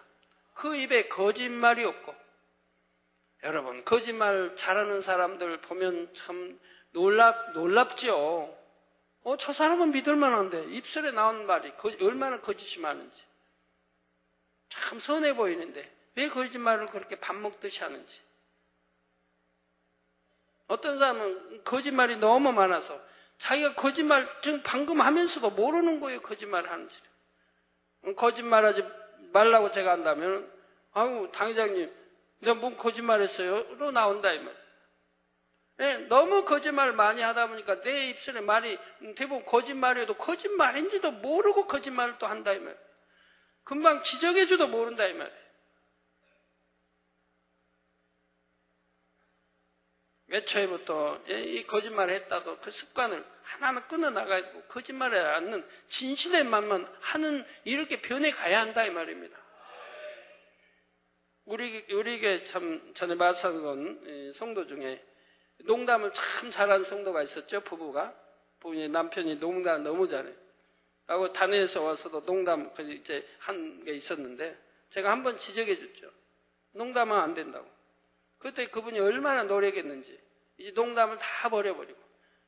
그 입에 거짓말이 없고. 여러분, 거짓말 잘하는 사람들 보면 참 놀랍죠. 저 사람은 믿을만한데 입술에 나온 말이 얼마나 거짓이 많은지. 참 선해 보이는데 왜 거짓말을 그렇게 밥 먹듯이 하는지. 어떤 사람은 거짓말이 너무 많아서 자기가 거짓말 지금 방금 하면서도 모르는 거예요. 거짓말 하는지를. 거짓말하지 말라고 제가 한다면 아유 당회장님 내가 뭔 거짓말했어요? 로 나온다 이 말. 네, 너무 거짓말을 많이 하다 보니까 내 입술에 말이 대부분 거짓말이어도 거짓말인지도 모르고 거짓말을 또 한다 이 말. 금방 지적해줘도 모른다 이 말. 애초에부터 이 거짓말을 했다도 그 습관을 하나는 끊어나가고 거짓말을 않는 진실의 말만 하는 이렇게 변해가야 한다 이 말입니다. 우리에게 참 전에 말씀한 성도 중에 농담을 참 잘하는 성도가 있었죠. 부부가 남편이 농담 너무 잘해. 하고 단에서 와서도 농담 이제 한 게 있었는데 제가 한번 지적해 줬죠. 농담은 안 된다고. 그때 그분이 얼마나 노력했는지 이제 농담을 다 버려버리고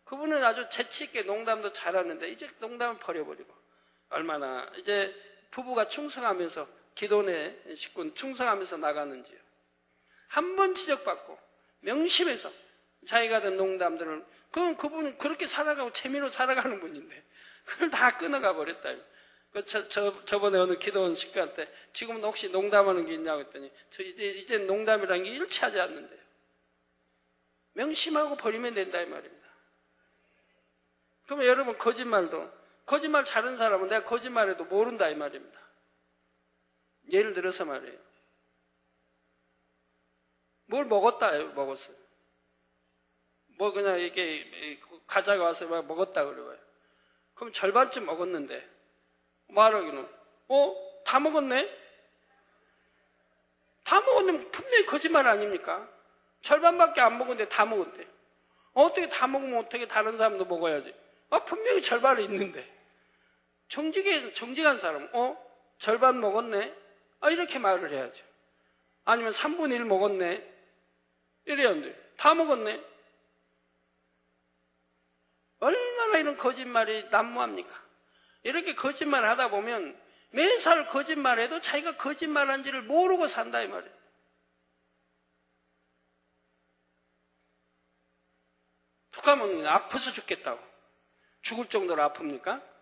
그분은 아주 재치있게 농담도 잘하는데 이제 농담을 버려버리고 얼마나 이제 부부가 충성하면서 기도내 식구 충성하면서 나가는지요. 한 번 지적받고 명심해서 자기가 하던 농담들을 그분은 그렇게 살아가고 재미로 살아가는 분인데 그걸 다 끊어가 버렸다. 저번에 어느 기도원 식구한테 지금은 혹시 농담하는 게 있냐고 했더니 이제 농담이라는 게 일치하지 않는데요. 명심하고 버리면 된다 이 말입니다. 그러면 여러분 거짓말 잘하는 사람은 내가 거짓말해도 모른다 이 말입니다. 예를 들어서 말이에요. 뭘 먹었어요. 뭐 그냥 이렇게 가자가 와서 막 먹었다 그래봐요. 그럼 절반쯤 먹었는데 말하기는 다 먹었네? 다 먹었는데 분명히 거짓말 아닙니까? 절반밖에 안 먹었는데 다 먹었대요. 어떻게 다 먹으면 어떻게 다른 사람도 먹어야지. 분명히 절반이 있는데. 정직한 사람은 절반 먹었네? 이렇게 말을 해야죠. 아니면 3분의 1 먹었네? 이래야 안 돼요. 다 먹었네? 얼마나 이런 거짓말이 난무합니까? 이렇게 거짓말을 하다 보면 매살 거짓말해도 자기가 거짓말한지를 모르고 산다 이 말이에요. 북하면 아파서 죽겠다고. 죽을 정도로 아픕니까?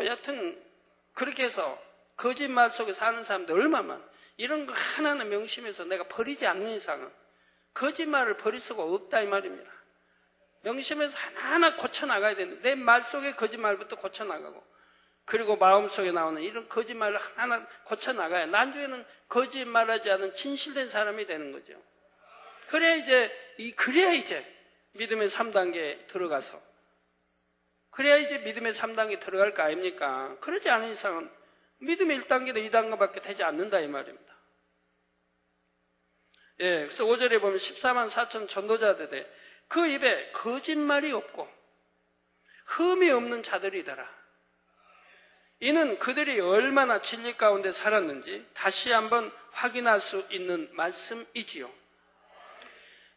여튼 그렇게 해서 거짓말 속에 사는 사람들 얼마나 많아. 이런 거 하나는 명심해서 내가 버리지 않는 이상은 거짓말을 버릴 수가 없다 이 말입니다. 명심해서 하나하나 고쳐나가야 되는데 내 말 속에 거짓말부터 고쳐나가고 그리고 마음속에 나오는 이런 거짓말을 하나하나 고쳐나가야 나중에는 거짓말하지 않은 진실된 사람이 되는 거죠. 그래야 이제 믿음의 3단계에 들어가서 그래야 이제 믿음의 3단계에 들어갈 거 아닙니까? 그러지 않은 이상은 믿음의 1단계나 2단계밖에 되지 않는다 이 말입니다. 예, 그래서 5절에 보면 14만 4천 전도자들에 그 입에 거짓말이 없고 흠이 없는 자들이더라. 이는 그들이 얼마나 진리 가운데 살았는지 다시 한번 확인할 수 있는 말씀이지요.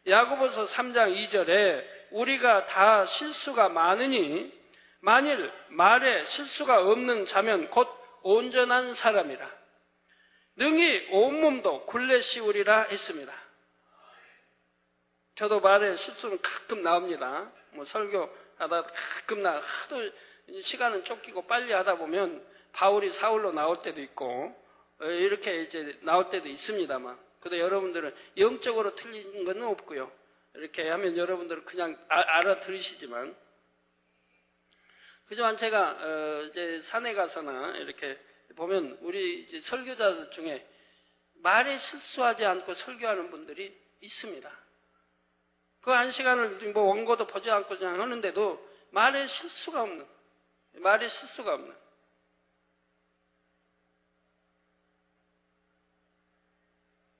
야고보서 3장 2절에 우리가 다 실수가 많으니 만일 말에 실수가 없는 자면 곧 온전한 사람이라 능히 온몸도 굴레 씌우리라 했습니다. 저도 말에 실수는 가끔 나옵니다. 뭐 설교하다 가끔 하도 시간은 쫓기고 빨리 하다 보면 바울이 사울로 나올 때도 있고 이렇게 이제 나올 때도 있습니다만 근데 여러분들은 영적으로 틀린 건 없고요. 이렇게 하면 여러분들은 그냥 알아들으시지만 그지만 제가 이제 산에 가서나 이렇게 보면 우리 이제 설교자들 중에 말에 실수하지 않고 설교하는 분들이 있습니다. 그 한 시간을 뭐 원고도 보지 않고 그냥 하는데도 말에 실수가 없는.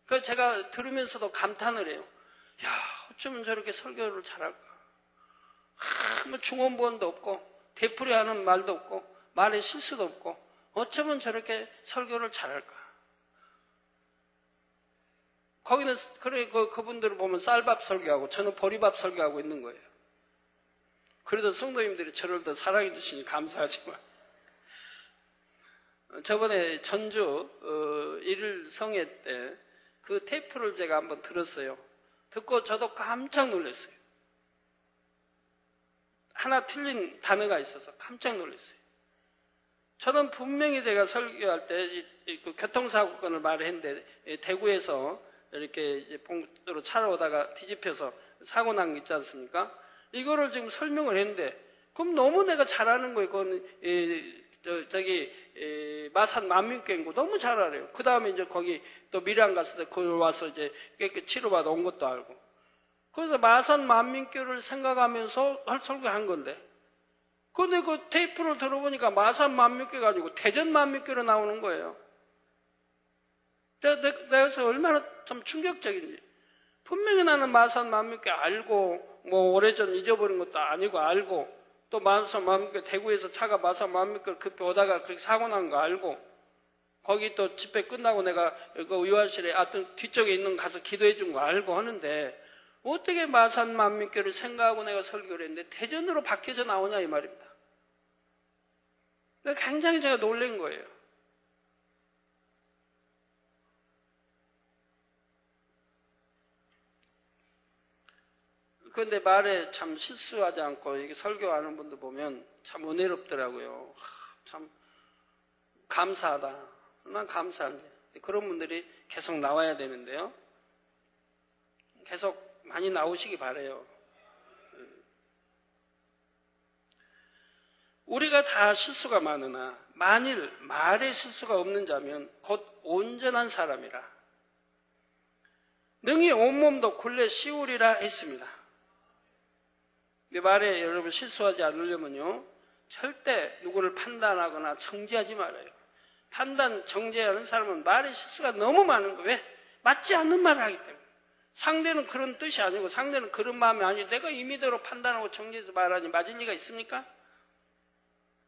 그 제가 들으면서도 감탄을 해요. 야, 어쩌면 저렇게 설교를 잘할까? 뭐 중원부원도 없고 되풀이하는 말도 없고 말에 실수도 없고 어쩌면 저렇게 설교를 잘할까? 거기는 그래 그분들을 보면 쌀밥 설교하고 저는 보리밥 설교하고 있는 거예요. 그래도 성도님들이 저를 더 사랑해 주시니 감사하지만 저번에 전주 1일 성회 때 그 테이프를 제가 한번 들었어요. 듣고 저도 깜짝 놀랐어요. 하나 틀린 단어가 있어서 깜짝 놀랐어요. 저는 분명히 제가 설교할 때 교통사고건을 말했는데 대구에서 이렇게 봉도로 차로 오다가 뒤집혀서 사고 난 게 있지 않습니까? 이거를 지금 설명을 했는데 그럼 너무 내가 잘하는 거예요. 그건 마산 만민교회인 너무 잘 알아요. 그 다음에 이제 거기 또 밀양 갔을 때 거기 와서 이제 깨끗이 치료받아 온 것도 알고. 그래서 마산 만민교회를 생각하면서 설교한 건데. 근데 그 테이프를 들어보니까 마산 만민교회가 아니고 대전 만민교회로 나오는 거예요. 그래서 얼마나 좀 충격적인지. 분명히 나는 마산 만민교회 알고, 뭐 오래전 잊어버린 것도 아니고 알고, 또 마산 만민교회 대구에서 차가 마산 만민교회 급히 오다가 그렇게 사고 난 거 알고, 거기 또 집회 끝나고 내가 그 의원실에 하여튼 뒤쪽에 있는 가서 기도해 준 거 알고 하는데, 어떻게 마산 만민교회를 생각하고 내가 설교를 했는데 대전으로 바뀌어져 나오냐 이 말입니다. 굉장히 제가 놀란 거예요. 그런데 말에 참 실수하지 않고 이게 설교하는 분들 보면 참 은혜롭더라고요. 참 감사하다. 얼마나 감사한지. 그런 분들이 계속 나와야 되는데요. 계속 많이 나오시기 바라요. 우리가 다 실수가 많으나 만일 말에 실수가 없는 자면 곧 온전한 사람이라 능히 온몸도 굴레 씌우리라 했습니다. 이 말에 여러분 실수하지 않으려면요 절대 누구를 판단하거나 정죄하지 말아요. 판단, 정죄하는 사람은 말에 실수가 너무 많은 거예요. 왜? 맞지 않는 말을 하기 때문에. 상대는 그런 뜻이 아니고 상대는 그런 마음이 아니고 내가 임의대로 판단하고 정죄해서 말하니 맞을 리가 있습니까?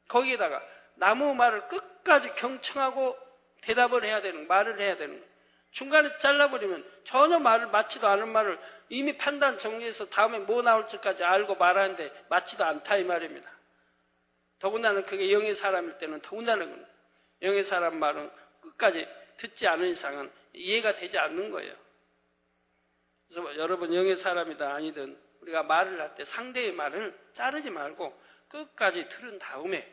거기에다가 나무 말을 끝까지 경청하고 대답을 해야 되는 말을 해야 되는 거예요. 중간에 잘라버리면 전혀 말을 맞지도 않은 말을 이미 판단 정리해서 다음에 뭐 나올지까지 알고 말하는데 맞지도 않다 이 말입니다. 더군다나 그게 영의 사람일 때는 더군다나 영의 사람 말은 끝까지 듣지 않은 이상은 이해가 되지 않는 거예요. 그래서 여러분 영의 사람이든 아니든 우리가 말을 할 때 상대의 말을 자르지 말고 끝까지 들은 다음에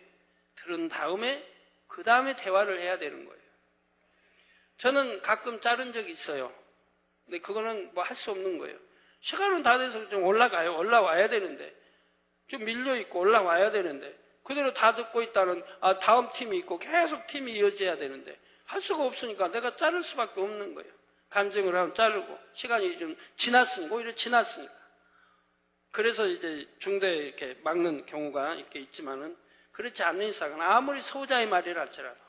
그 다음에 대화를 해야 되는 거예요. 저는 가끔 자른 적이 있어요. 근데 그거는 뭐 할 수 없는 거예요. 시간은 다 돼서 좀 올라가요. 올라와야 되는데. 좀 밀려있고 올라와야 되는데. 그대로 다 듣고 있다는, 다음 팀이 있고 계속 팀이 이어져야 되는데. 할 수가 없으니까 내가 자를 수밖에 없는 거예요. 감정을 하면 자르고. 시간이 좀 지났으니까, 오히려 지났으니까. 그래서 이제 중대에 이렇게 막는 경우가 이렇게 있지만은, 그렇지 않는 이상은 아무리 소자의 말이라 할지라도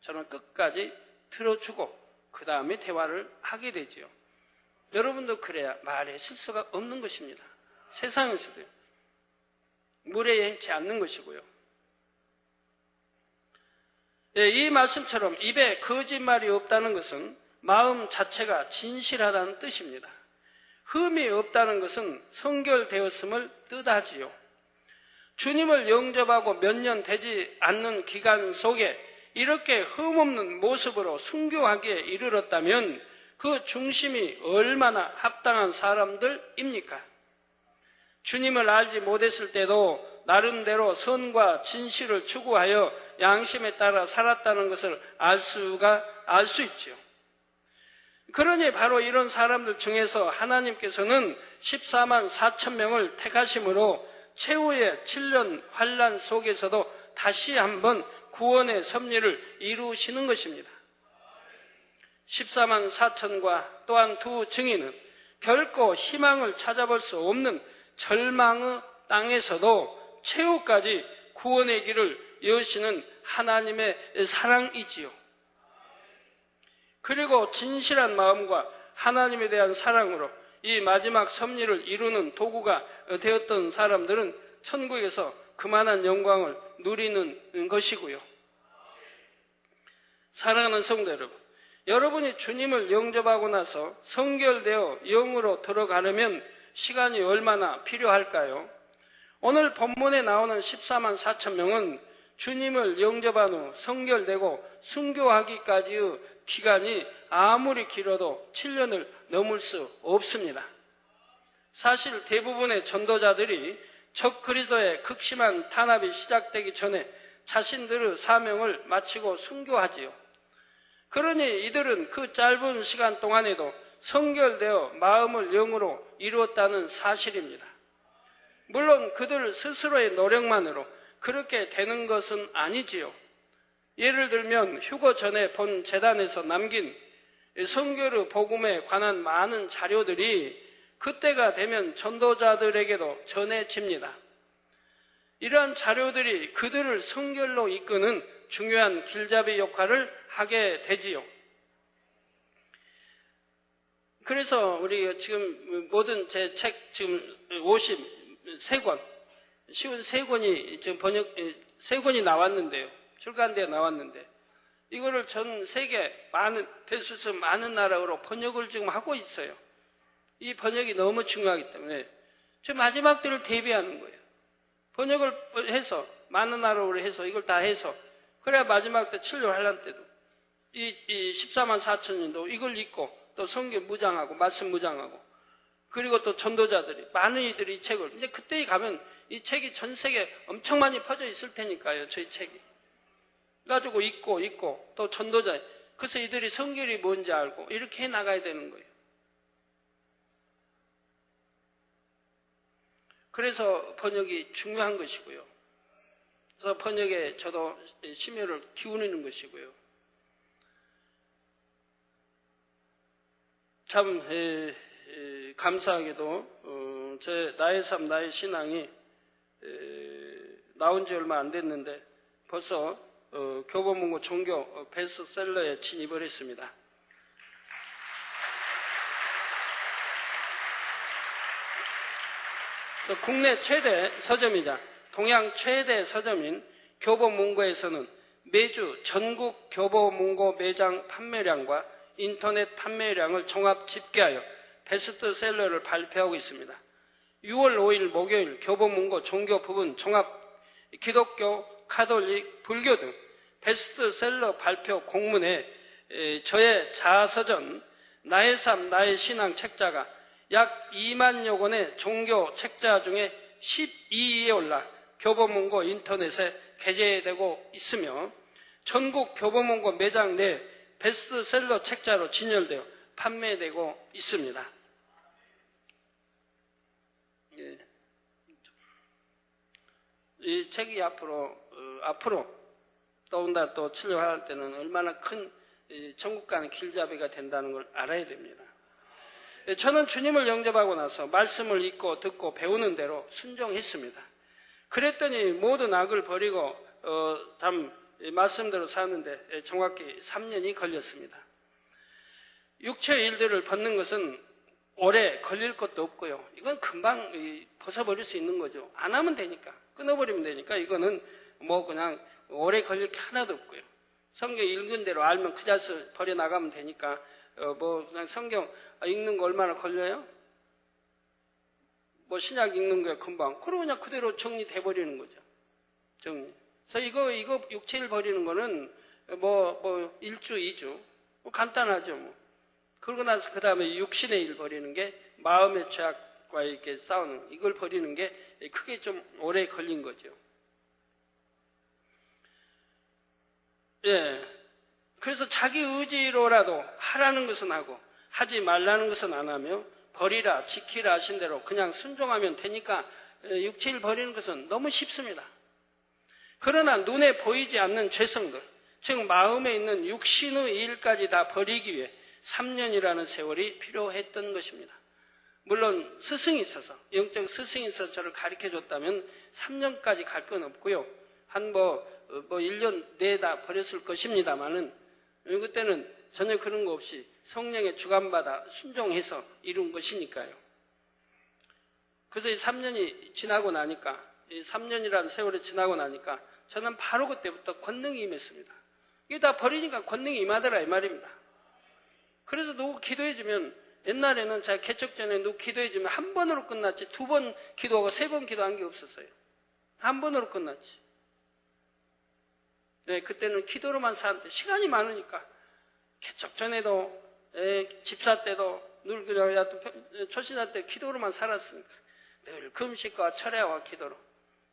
저는 끝까지 들어주고 그 다음에 대화를 하게 되지요. 여러분도 그래야 말에 실수가 없는 것입니다. 세상에서도요. 무례히 행치 않는 것이고요. 이 말씀처럼 입에 거짓말이 없다는 것은 마음 자체가 진실하다는 뜻입니다. 흠이 없다는 것은 성결되었음을 뜻하지요. 주님을 영접하고 몇 년 되지 않는 기간 속에 이렇게 흠없는 모습으로 순교하기에 이르렀다면 그 중심이 얼마나 합당한 사람들입니까? 주님을 알지 못했을 때도 나름대로 선과 진실을 추구하여 양심에 따라 살았다는 것을 알 수 있지요. 그러니 바로 이런 사람들 중에서 하나님께서는 14만 4천 명을 택하심으로 최후의 7년 환란 속에서도 다시 한번 구원의 섭리를 이루시는 것입니다. 14만 4천과 또한 두 증인은 결코 희망을 찾아볼 수 없는 절망의 땅에서도 최후까지 구원의 길을 여시는 하나님의 사랑이지요. 그리고 진실한 마음과 하나님에 대한 사랑으로 이 마지막 섭리를 이루는 도구가 되었던 사람들은 천국에서 그만한 영광을 누리는 것이고요. 사랑하는 성도 여러분, 여러분이 주님을 영접하고 나서 성결되어 영으로 들어가려면 시간이 얼마나 필요할까요? 오늘 본문에 나오는 14만 4천 명은 주님을 영접한 후 성결되고 순교하기까지의 기간이 아무리 길어도 7년을 넘을 수 없습니다. 사실 대부분의 전도자들이 적 그리스도의 극심한 탄압이 시작되기 전에 자신들의 사명을 마치고 순교하지요. 그러니 이들은 그 짧은 시간 동안에도 성결되어 마음을 영으로 이루었다는 사실입니다. 물론 그들 스스로의 노력만으로 그렇게 되는 것은 아니지요. 예를 들면 휴거 전에 본 재단에서 남긴 성결의 복음에 관한 많은 자료들이 그때가 되면 전도자들에게도 전해집니다. 이러한 자료들이 그들을 성결로 이끄는 중요한 길잡이 역할을 하게 되지요. 그래서 우리 지금 모든 제 책 지금 53권, 쉬운 3권이 지금 세 권이 나왔는데요. 출간되어 나왔는데 이거를 전 세계 될 수 있는 많은 나라로 번역을 지금 하고 있어요. 이 번역이 너무 중요하기 때문에 지금 마지막 때를 대비하는 거예요. 번역을 해서 많은 나라로 해서 이걸 다 해서 그래야 마지막 때 7년 환란 때도 이 14만 4천년도 이걸 읽고 또 성경 무장하고 말씀 무장하고 그리고 또 전도자들이 많은 이들이 이 책을 이제 그때 가면 이 책이 전 세계에 엄청 많이 퍼져 있을 테니까요. 저희 책이 가지고 읽고 또 전도자 그래서 이들이 성결이 뭔지 알고 이렇게 해 나가야 되는 거예요. 그래서 번역이 중요한 것이고요. 그래서 번역에 저도 심혈을 기울이는 것이고요. 참 감사하게도 나의 삶 나의 신앙이 나온 지 얼마 안 됐는데 벌써 교보문고 종교 베스트셀러에 진입을 했습니다. 그래서 국내 최대 서점이자 동양 최대 서점인 교보문고에서는 매주 전국 교보문고 매장 판매량과 인터넷 판매량을 종합 집계하여 베스트셀러를 발표하고 있습니다. 6월 5일 목요일 교보문고 종교 부분 종합 기독교, 가톨릭, 불교 등 베스트셀러 발표 공문에 저의 자서전 나의 삶 나의 신앙 책자가 약 2만여 권의 종교 책자 중에 12위에 올라 교보문고 인터넷에 게재되고 있으며 전국 교보문고 매장 내 베스트셀러 책자로 진열되어 판매되고 있습니다. 예. 이 책이 앞으로 더군다나 또 출력할 때는 얼마나 큰 천국 가는 길잡이가 된다는 걸 알아야 됩니다. 저는 주님을 영접하고 나서 말씀을 읽고 듣고 배우는 대로 순종했습니다. 그랬더니 모든 악을 버리고 말씀대로 사는데 정확히 3년이 걸렸습니다. 육체의 일들을 벗는 것은 오래 걸릴 것도 없고요. 이건 금방 벗어버릴 수 있는 거죠. 안 하면 되니까, 끊어버리면 되니까 이거는 뭐 그냥 오래 걸릴 게 하나도 없고요. 성경 읽은 대로 알면 그 자세 버려나가면 되니까 뭐 그냥 성경 읽는 거 얼마나 걸려요? 뭐 신약 읽는 거야 금방. 그러고 그냥 그대로 정리돼 버리는 거죠. 정리. 그래서 이거 육체를 버리는 거는 뭐 1주, 2주 뭐 간단하죠. 뭐. 그러고 나서 그 다음에 육신의 일 버리는 게 마음의 죄악과 이렇게 싸우는 이걸 버리는 게 크게 좀 오래 걸린 거죠. 예. 그래서 자기 의지로라도 하라는 것은 하고 하지 말라는 것은 안 하며 버리라 지키라 하신 대로 그냥 순종하면 되니까 육체를 버리는 것은 너무 쉽습니다. 그러나 눈에 보이지 않는 죄성들, 즉 마음에 있는 육신의 일까지 다 버리기 위해 3년이라는 세월이 필요했던 것입니다. 물론 스승이 있어서, 영적 스승이 있어서 저를 가르쳐줬다면 3년까지 갈 건 없고요. 한 1년 내에 다 버렸을 것입니다만은 그때는 전혀 그런 거 없이 성령의 주관받아 순종해서 이룬 것이니까요. 그래서 이 3년이 지나고 나니까, 이 3년이라는 세월이 지나고 나니까 저는 바로 그때부터 권능이 임했습니다. 이게 다 버리니까 권능이 임하더라 이 말입니다. 그래서 누구 기도해주면, 옛날에는 제가 개척 전에 누구 기도해주면 한 번으로 끝났지 2번 기도하고 3번 기도한 게 없었어요. 한 번으로 끝났지. 네, 그때는 기도로만 사는데 시간이 많으니까 개척 전에도 집사 때도 늘 그냥 초신자 때 기도로만 살았으니까 늘 금식과 철야와 기도로,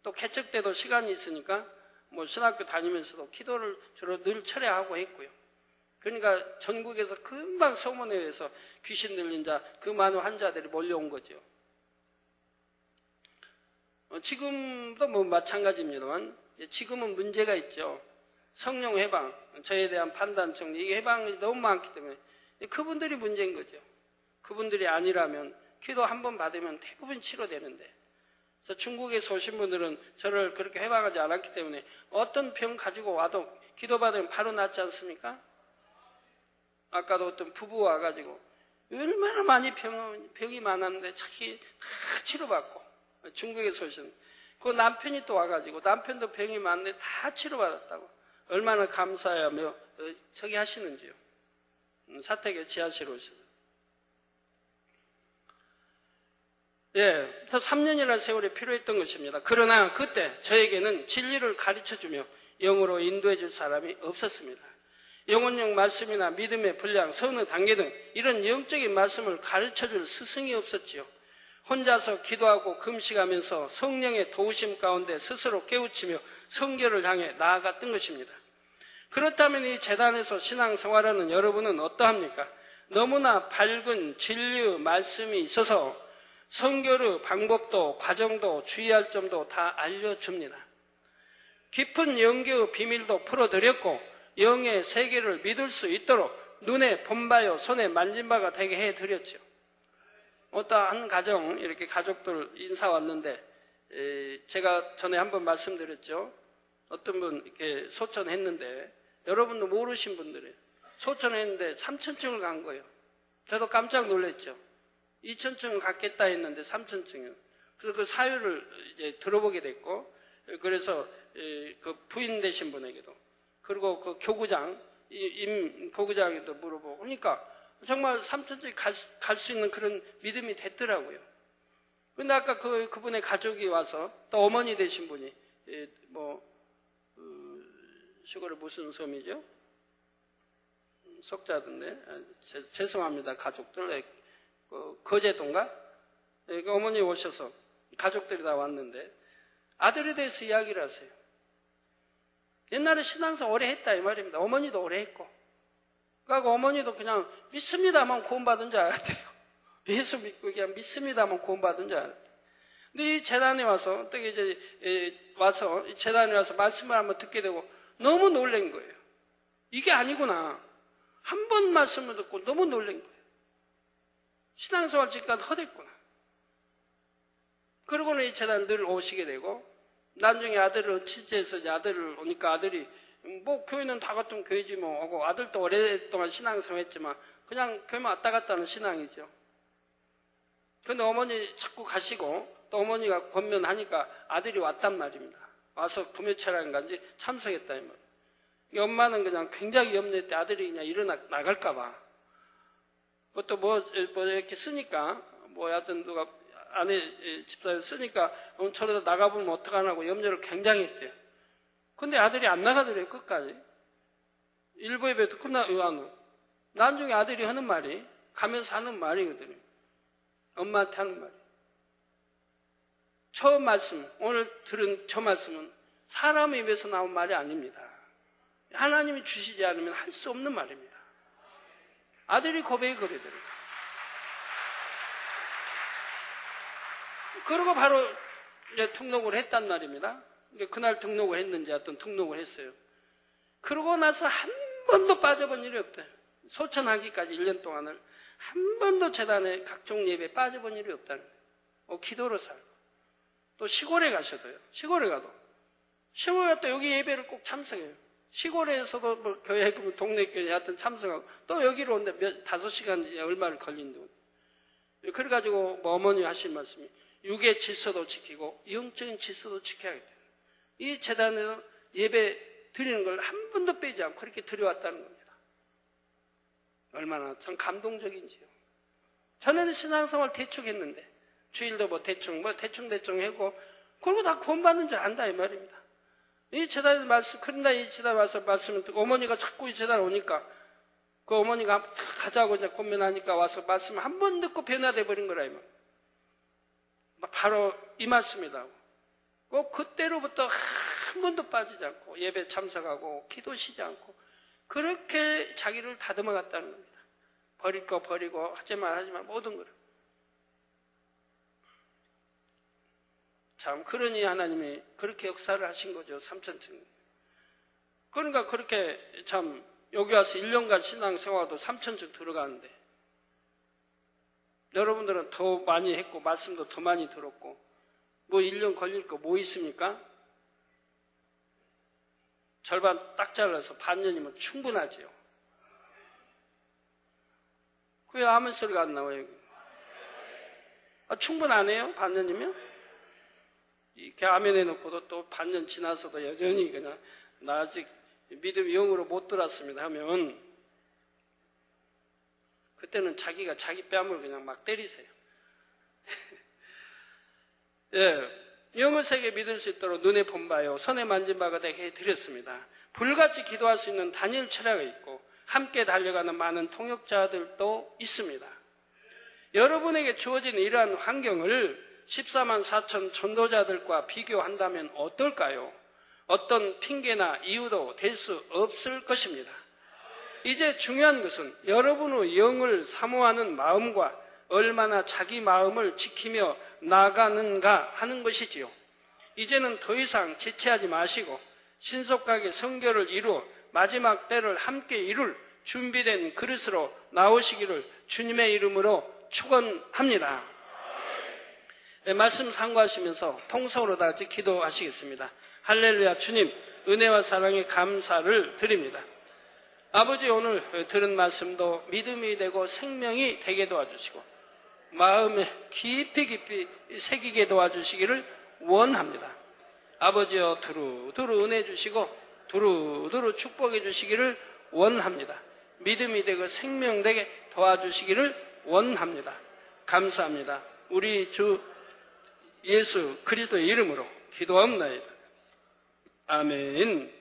또 개척 때도 시간이 있으니까 뭐 신학교 다니면서도 기도를 주로 늘 철야하고 했고요. 그러니까 전국에서 금방 소문에 의해서 귀신 들린 자, 그 많은 환자들이 몰려온 거죠. 지금도 뭐 마찬가지입니다만 지금은 문제가 있죠. 성령 해방, 저에 대한 판단 정리, 이게 해방이 너무 많기 때문에 그분들이 문제인 거죠. 그분들이 아니라면 기도 한 번 받으면 대부분 치료되는데, 그래서 중국에서 오신 분들은 저를 그렇게 해방하지 않았기 때문에 어떤 병 가지고 와도 기도 받으면 바로 낫지 않습니까? 아까도 어떤 부부 와가지고 얼마나 많이 병이 많았는데 자기 다 치료받고, 중국에서 오신 그 남편이 또 와가지고 남편도 병이 많은데 다 치료받았다고 얼마나 감사하며 저기 하시는지요. 사택에 지하실 오시죠. 예, 그래서 3년이라는 세월이 필요했던 것입니다. 그러나 그때 저에게는 진리를 가르쳐주며 영으로 인도해 줄 사람이 없었습니다. 영혼적 말씀이나 믿음의 분량, 선의 단계 등 이런 영적인 말씀을 가르쳐줄 스승이 없었지요. 혼자서 기도하고 금식하면서 성령의 도우심 가운데 스스로 깨우치며 성결을 향해 나아갔던 것입니다. 그렇다면 이 재단에서 신앙생활하는 여러분은 어떠합니까? 너무나 밝은 진리의 말씀이 있어서 성결의 방법도 과정도 주의할 점도 다 알려줍니다. 깊은 영계의 비밀도 풀어드렸고 영의 세계를 믿을 수 있도록 눈에 본 바요 손에 만진 바가 되게 해드렸죠. 어떠한 가정, 이렇게 가족들 인사 왔는데 제가 전에 한번 말씀드렸죠. 어떤 분 이렇게 소천했는데, 여러분도 모르신 분들이에요. 소천했는데 3,000층을 간 거예요. 저도 깜짝 놀랐죠. 2,000층을 갖겠다 했는데 3,000층이요. 그래서 그 사유를 이제 들어보게 됐고, 그래서 그 부인 되신 분에게도, 그리고 그 교구장, 임 교구장에도 물어보고, 그러니까 정말 3,000층 갈 수 있는 그런 믿음이 됐더라고요. 근데 아까 그분의 가족이 와서, 또 어머니 되신 분이, 시골에 무슨 섬이죠? 석자던데. 죄송합니다, 가족들. 거제도인가? 그 어머니 오셔서 가족들이 다 왔는데 아들에 대해서 이야기를 하세요. 옛날에 신앙생활 오래 했다 이 말입니다. 어머니도 오래 했고 그러니까 어머니도 그냥 믿습니다만 구원받은 줄 알았대요. 예수 믿고 그냥 믿습니다만 구원받은 줄 알았대요. 근데 이 재단에 와서, 어떻게 재단에 와서 말씀을 한번 듣게 되고 너무 놀란 거예요. 이게 아니구나. 한 번 말씀을 듣고 너무 놀란 거예요. 신앙생활 지금까지 헛했구나. 그러고는 이 재단 늘 오시게 되고, 나중에 아들을 취재해서 아들을 오니까 아들이 뭐 교회는 다 같은 교회지 뭐 하고, 아들도 오랫동안 신앙생활 했지만 그냥 교회만 왔다 갔다 하는 신앙이죠. 근데 어머니 자꾸 가시고 또 어머니가 권면하니까 아들이 왔단 말입니다. 와서 구매차량인가인지 참석했다 이 말. 엄마는 그냥 굉장히 염려했대. 아들이 그냥 일어나 나갈까봐. 그것도 뭐 이렇게 쓰니까 뭐 하여튼 누가 아내 집사를 쓰니까 저러다 나가보면 어떡하냐고 염려를 굉장히 했대요. 근데 아들이 안 나가더래요. 끝까지. 일부 예배도 끝나고 나중에 아들이 하는 말이 가면서 하는 말이거든요. 엄마한테 하는 말이. 저 말씀, 오늘 들은 저 말씀은 사람의 입에서 나온 말이 아닙니다. 하나님이 주시지 않으면 할 수 없는 말입니다. 아들이 고백이 그러더래요. 그러고 바로 이제 등록을 했단 말입니다. 그날 등록을 했는지 하여튼 등록을 했어요. 그러고 나서 한 번도 빠져본 일이 없대요. 소천하기까지 1년 동안을 한 번도 재단에 각종 예배에 빠져본 일이 없다는 거예요. 기도로 살고. 또 시골에 가셔도요. 시골에 가도 여기 예배를 꼭 참석해요. 시골에서도 뭐 교회, 동네 교회 하여튼 참석하고 또 여기로 오는데 5시간 얼마를 걸린다고. 그래가지고 뭐 어머니 하신 말씀이 육의 질서도 지키고 영적인 질서도 지켜야겠다. 이 재단에서 예배 드리는 걸 한 번도 빼지 않고 그렇게 드려왔다는 겁니다. 얼마나 참 감동적인지요. 저는 신앙생활 대충 했는데 주일도 뭐 대충 하고 그리고 다 구원받는 줄 안다 이 말입니다. 이 재단에서 말씀, 그런다 이 재단 와서 말씀을 듣고 어머니가 자꾸 이 재단 오니까 그 어머니가 가자고 이제 고민하니까 와서 말씀 한 번 듣고 변화돼 버린 거라 이 말. 바로 이 말씀이다. 꼭 그때로부터 한 번도 빠지지 않고 예배 참석하고 기도 쉬지 않고 그렇게 자기를 다듬어 갔다는 겁니다. 버릴 거 버리고 하지만 모든 걸. 참 그러니 하나님이 그렇게 역사를 하신 거죠. 3,000층. 그러니까 그렇게 참 여기 와서 1년간 신앙생활도 3,000층 들어가는데 여러분들은 더 많이 했고 말씀도 더 많이 들었고 뭐 1년 걸릴 거 뭐 있습니까? 절반 딱 잘라서 반년이면 충분하지요. 왜 아멘 소리가 안 나와요? 충분 안 해요? 반년이면? 이렇게 아멘 해놓고도 또 반년 지나서도 여전히 그냥 나 아직 믿음이 영으로 못 들었습니다 하면 그때는 자기가 자기 뺨을 그냥 막 때리세요. 예, 영의 세계 믿을 수 있도록 눈에 본 바요 손에 만진 바가 되게 해드렸습니다. 불같이 기도할 수 있는 단일 철야가 있고 함께 달려가는 많은 통역자들도 있습니다. 여러분에게 주어진 이러한 환경을 14만 4천 전도자들과 비교한다면 어떨까요? 어떤 핑계나 이유도 될 수 없을 것입니다. 이제 중요한 것은 여러분의 영을 사모하는 마음과 얼마나 자기 마음을 지키며 나가는가 하는 것이지요. 이제는 더 이상 지체하지 마시고 신속하게 성결을 이루어 마지막 때를 함께 이룰 준비된 그릇으로 나오시기를 주님의 이름으로 축원합니다. 말씀 상고하시면서 통성으로 다 같이 기도하시겠습니다. 할렐루야. 주님 은혜와 사랑에 감사를 드립니다. 아버지 오늘 들은 말씀도 믿음이 되고 생명이 되게 도와주시고 마음에 깊이 새기게 도와주시기를 원합니다. 아버지여 두루두루 은혜 주시고 두루두루 축복해 주시기를 원합니다. 믿음이 되고 생명 되게 도와주시기를 원합니다. 감사합니다. 우리 주 예수 그리스도의 이름으로 기도합니다. 아멘.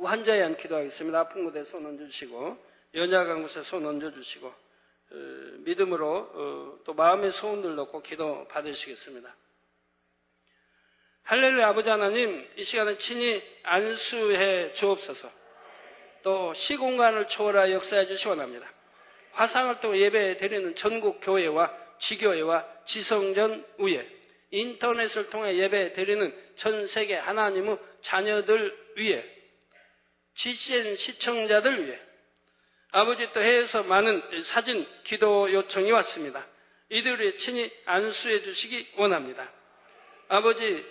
환자에 한 기도하겠습니다. 아픈 곳에 손 얹어주시고 연약한 곳에 손 얹어주시고 믿음으로 또 마음의 소원들 넣고 기도 받으시겠습니다. 할렐루야. 아버지 하나님 이 시간에 친히 안수해 주옵소서. 또 시공간을 초월하여 역사해 주시기 원합니다. 화상을 통해 예배 드리는 전국 교회와 지교회와 지성전 위에, 인터넷을 통해 예배 드리는 전 세계 하나님의 자녀들 위에, GCN 시청자들 위해, 아버지 또 해외에서 많은 사진 기도 요청이 왔습니다. 이들을 친히 안수해 주시기 원합니다. 아버지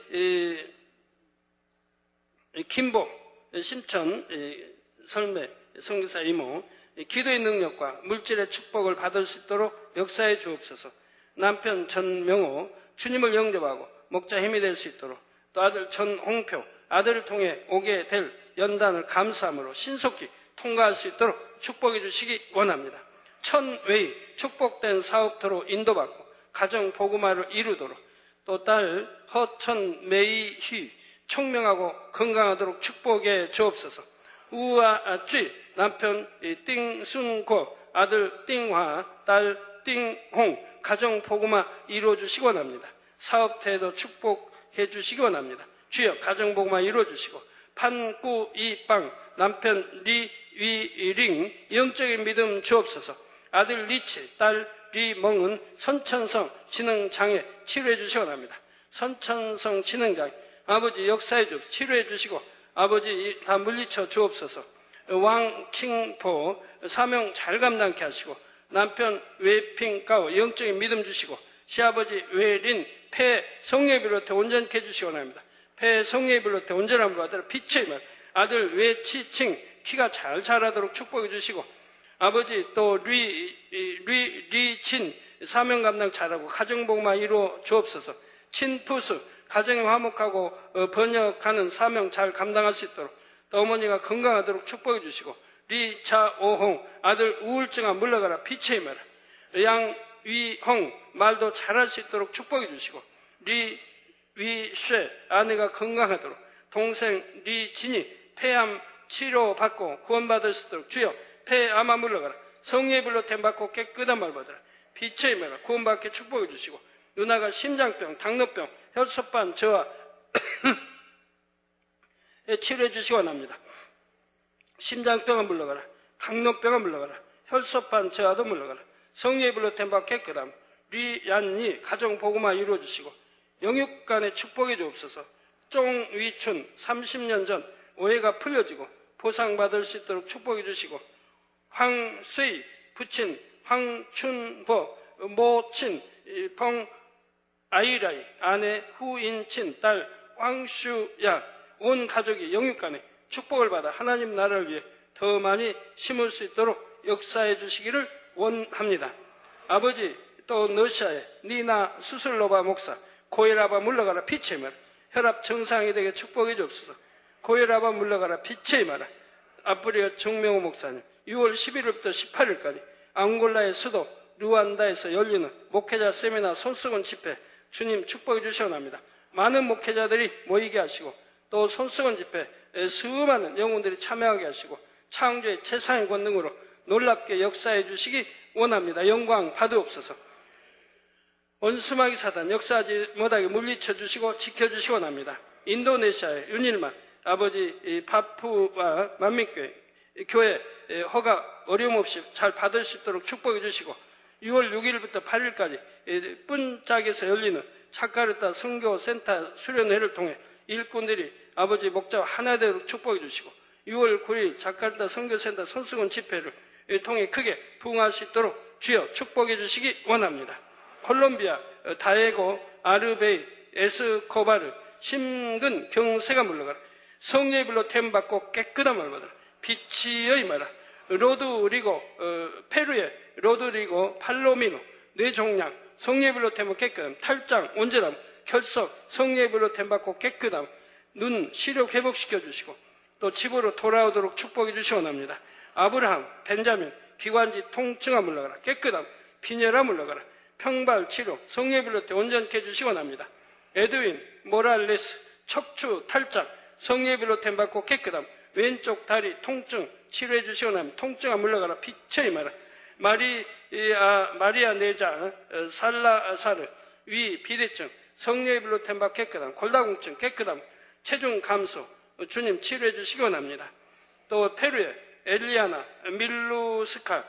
김복 심천 설매 선교사 이모 기도의 능력과 물질의 축복을 받을 수 있도록 역사해 주옵소서. 남편 전명호 주님을 영접하고 목자 힘이 될 수 있도록, 또 아들 전홍표 아들을 통해 오게 될 연단을 감사함으로 신속히 통과할 수 있도록 축복해 주시기 원합니다. 천외의 축복된 사업터로 인도받고 가정 복음화를 이루도록, 또 딸 허천메이희 총명하고 건강하도록 축복해 주옵소서. 우아쥐 남편 띵순고 아들 띵화 딸 띵홍 가정 복음화 이루어 주시기 원합니다. 사업태도 축복해 주시기 원합니다. 주여 가정 복음화 이루어 주시고, 판꾸이빵 남편 리위링 영적인 믿음 주옵소서. 아들 리치 딸 리멍은 선천성 지능장애 치료해 주시기 원합니다. 선천성 지능장애 아버지 역사해 주옵소서. 치료해 주시고 아버지 다 물리쳐 주옵소서. 왕칭포 사명 잘 감당케 하시고, 남편 외핑가오 영적인 믿음 주시고, 시아버지 외린 폐 성령의 비롯해 온전케 해주시기 원합니다. 폐 성령의 비롯해 온전함으로 아들 빛의 말 아들 외치칭 키가 잘 자라도록 축복해 주시고, 아버지 또 리친 사명 감당 잘하고 가정복마 이루어 주옵소서. 친푸스 가정이 화목하고 번역하는 사명 잘 감당할 수 있도록, 또 어머니가 건강하도록 축복해 주시고, 리차오홍 아들 우울증아 물러가라 빛의 마라 양위홍 말도 잘할 수 있도록 축복해 주시고, 리위쉐 아내가 건강하도록, 동생 리진이 폐암 치료받고 구원받을 수 있도록 주여 폐암아 물러가라 성령의 불로 댐받고 깨끗한 말 받으라 빛의 마라 구원받게 축복해 주시고, 누나가 심장병 당뇨병 혈소판 저하 치료해 주시기 원합니다. 심장병은 물러가라, 당뇨병은 물러가라, 혈소판 저하도 물러가라, 성령의 불로 댐받고 깨끗함 리얀니 가정 복음화 이루어 주시고, 영육간에 축복해 주옵소서. 쫑위춘 30년 전 오해가 풀려지고 보상받을 수 있도록 축복해 주시고, 황수이 부친 황춘보 모친 펑아이라이 아내 후인친 딸 황슈야 온 가족이 영육간에 축복을 받아 하나님 나라를 위해 더 많이 심을 수 있도록 역사해 주시기를 원합니다. 아버지 또 러시아의 니나 수슬로바 목사 고에라바 물러가라 빛의 말 혈압 정상이 되게 축복해 주옵소서. 고에라바 물러가라 빛의 말 아프리카 정명호 목사님 6월 11일부터 18일까지 앙골라의 수도 루안다에서 열리는 목회자 세미나 손수건 집회 주님 축복해 주시기 원합니다. 많은 목회자들이 모이게 하시고, 또 손수건 집회 수많은 영혼들이 참여하게 하시고, 창조의 최상의 권능으로 놀랍게 역사해 주시기 원합니다. 영광 받으옵소서. 원수마귀 사단 역사하지 못하게 물리쳐 주시고 지켜주시기 원합니다. 인도네시아의 윤일만 아버지 파푸와 만민교회 교회 허가 어려움 없이 잘 받을 수 있도록 축복해 주시고, 6월 6일부터 8일까지 뿐짝에서 열리는 차카르타 선교센터 수련회를 통해 일꾼들이 아버지 목자와 하나 되도록 축복해 주시고, 6월 9일 자카르타 선교센터 손수건 집회를 통해 크게 부흥할 수 있도록 주여 축복해 주시기 원합니다. 콜롬비아 다에고 아르베이 에스코바르 심근 경세가 물러가라 성령의 불로 템받고 깨끗한 말 받아라 빛이의 마라 로드리고 페루의 로드리고 팔로미노 뇌종양 성령의 불로 템받고 깨끗함 탈장 온전함 결석 성령의 불로 템받고 깨끗함 눈 시력 회복시켜 주시고 또 집으로 돌아오도록 축복해 주시 원합니다. 아브라함 벤자민 기관지 통증아 물러가라 깨끗함 빈혈아 물러가라 평발 치료 성령의 불로 온전케 해주시 원합니다. 에드윈 모랄레스 척추 탈장 성령의 불로 템받고 깨끗함 왼쪽 다리 통증 치료해 주시 원합니다. 통증아 물러가라 빛의 마라 마리아 내자 살라사르 위 비대증 성령의 불로 템받고 깨끗함 골다공증 깨끗함 체중 감소 주님 치료해 주시기 원합니다. 또 페루의 엘리아나, 밀루스카,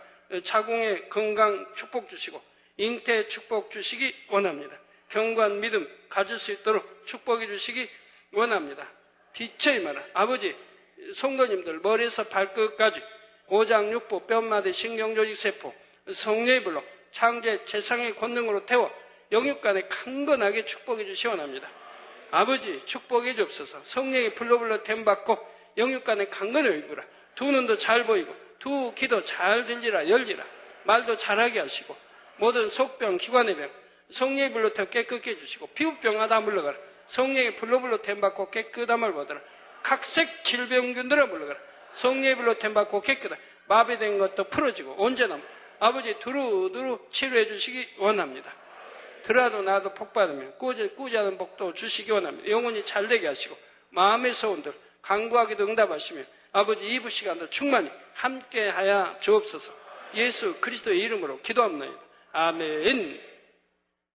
자궁의 건강 축복 주시고 잉태 축복 주시기 원합니다. 견고한 믿음 가질 수 있도록 축복해 주시기 원합니다. 빛의 마라. 아버지, 성도님들 머리에서 발끝까지 오장육부, 뼈마디, 신경조직, 세포, 성령의 불로 창조의 재상의 권능으로 태워 영육간에 강건하게 축복해 주시 원합니다. 아버지, 축복해 주옵소서. 성령의 불로 댐받고 영육간에 강건하게 입으라. 두 눈도 잘 보이고 두 귀도 잘 들리라 열리라. 말도 잘하게 하시고 모든 속병, 기관의 병 성령의 불로 태워 깨끗게 해주시고 피부병 다 물러가라. 성령의 불로 댐받고 깨끗함을 받으라. 각색 질병균들아 물러가라. 성령의 불로 댐받고 깨끗하 마비된 것도 풀어지고 언제나 아버지 두루두루 치료해 주시기 원합니다. 들어도 나도 복받으면 꾸지 않은 복도 주시기 원합니다. 영혼이 잘되게 하시고 마음의 소원들 간구하기도 응답하시며 아버지 이부 시간도 충만히 함께하여 주옵소서. 예수 그리스도의 이름으로 기도합니다. 아멘.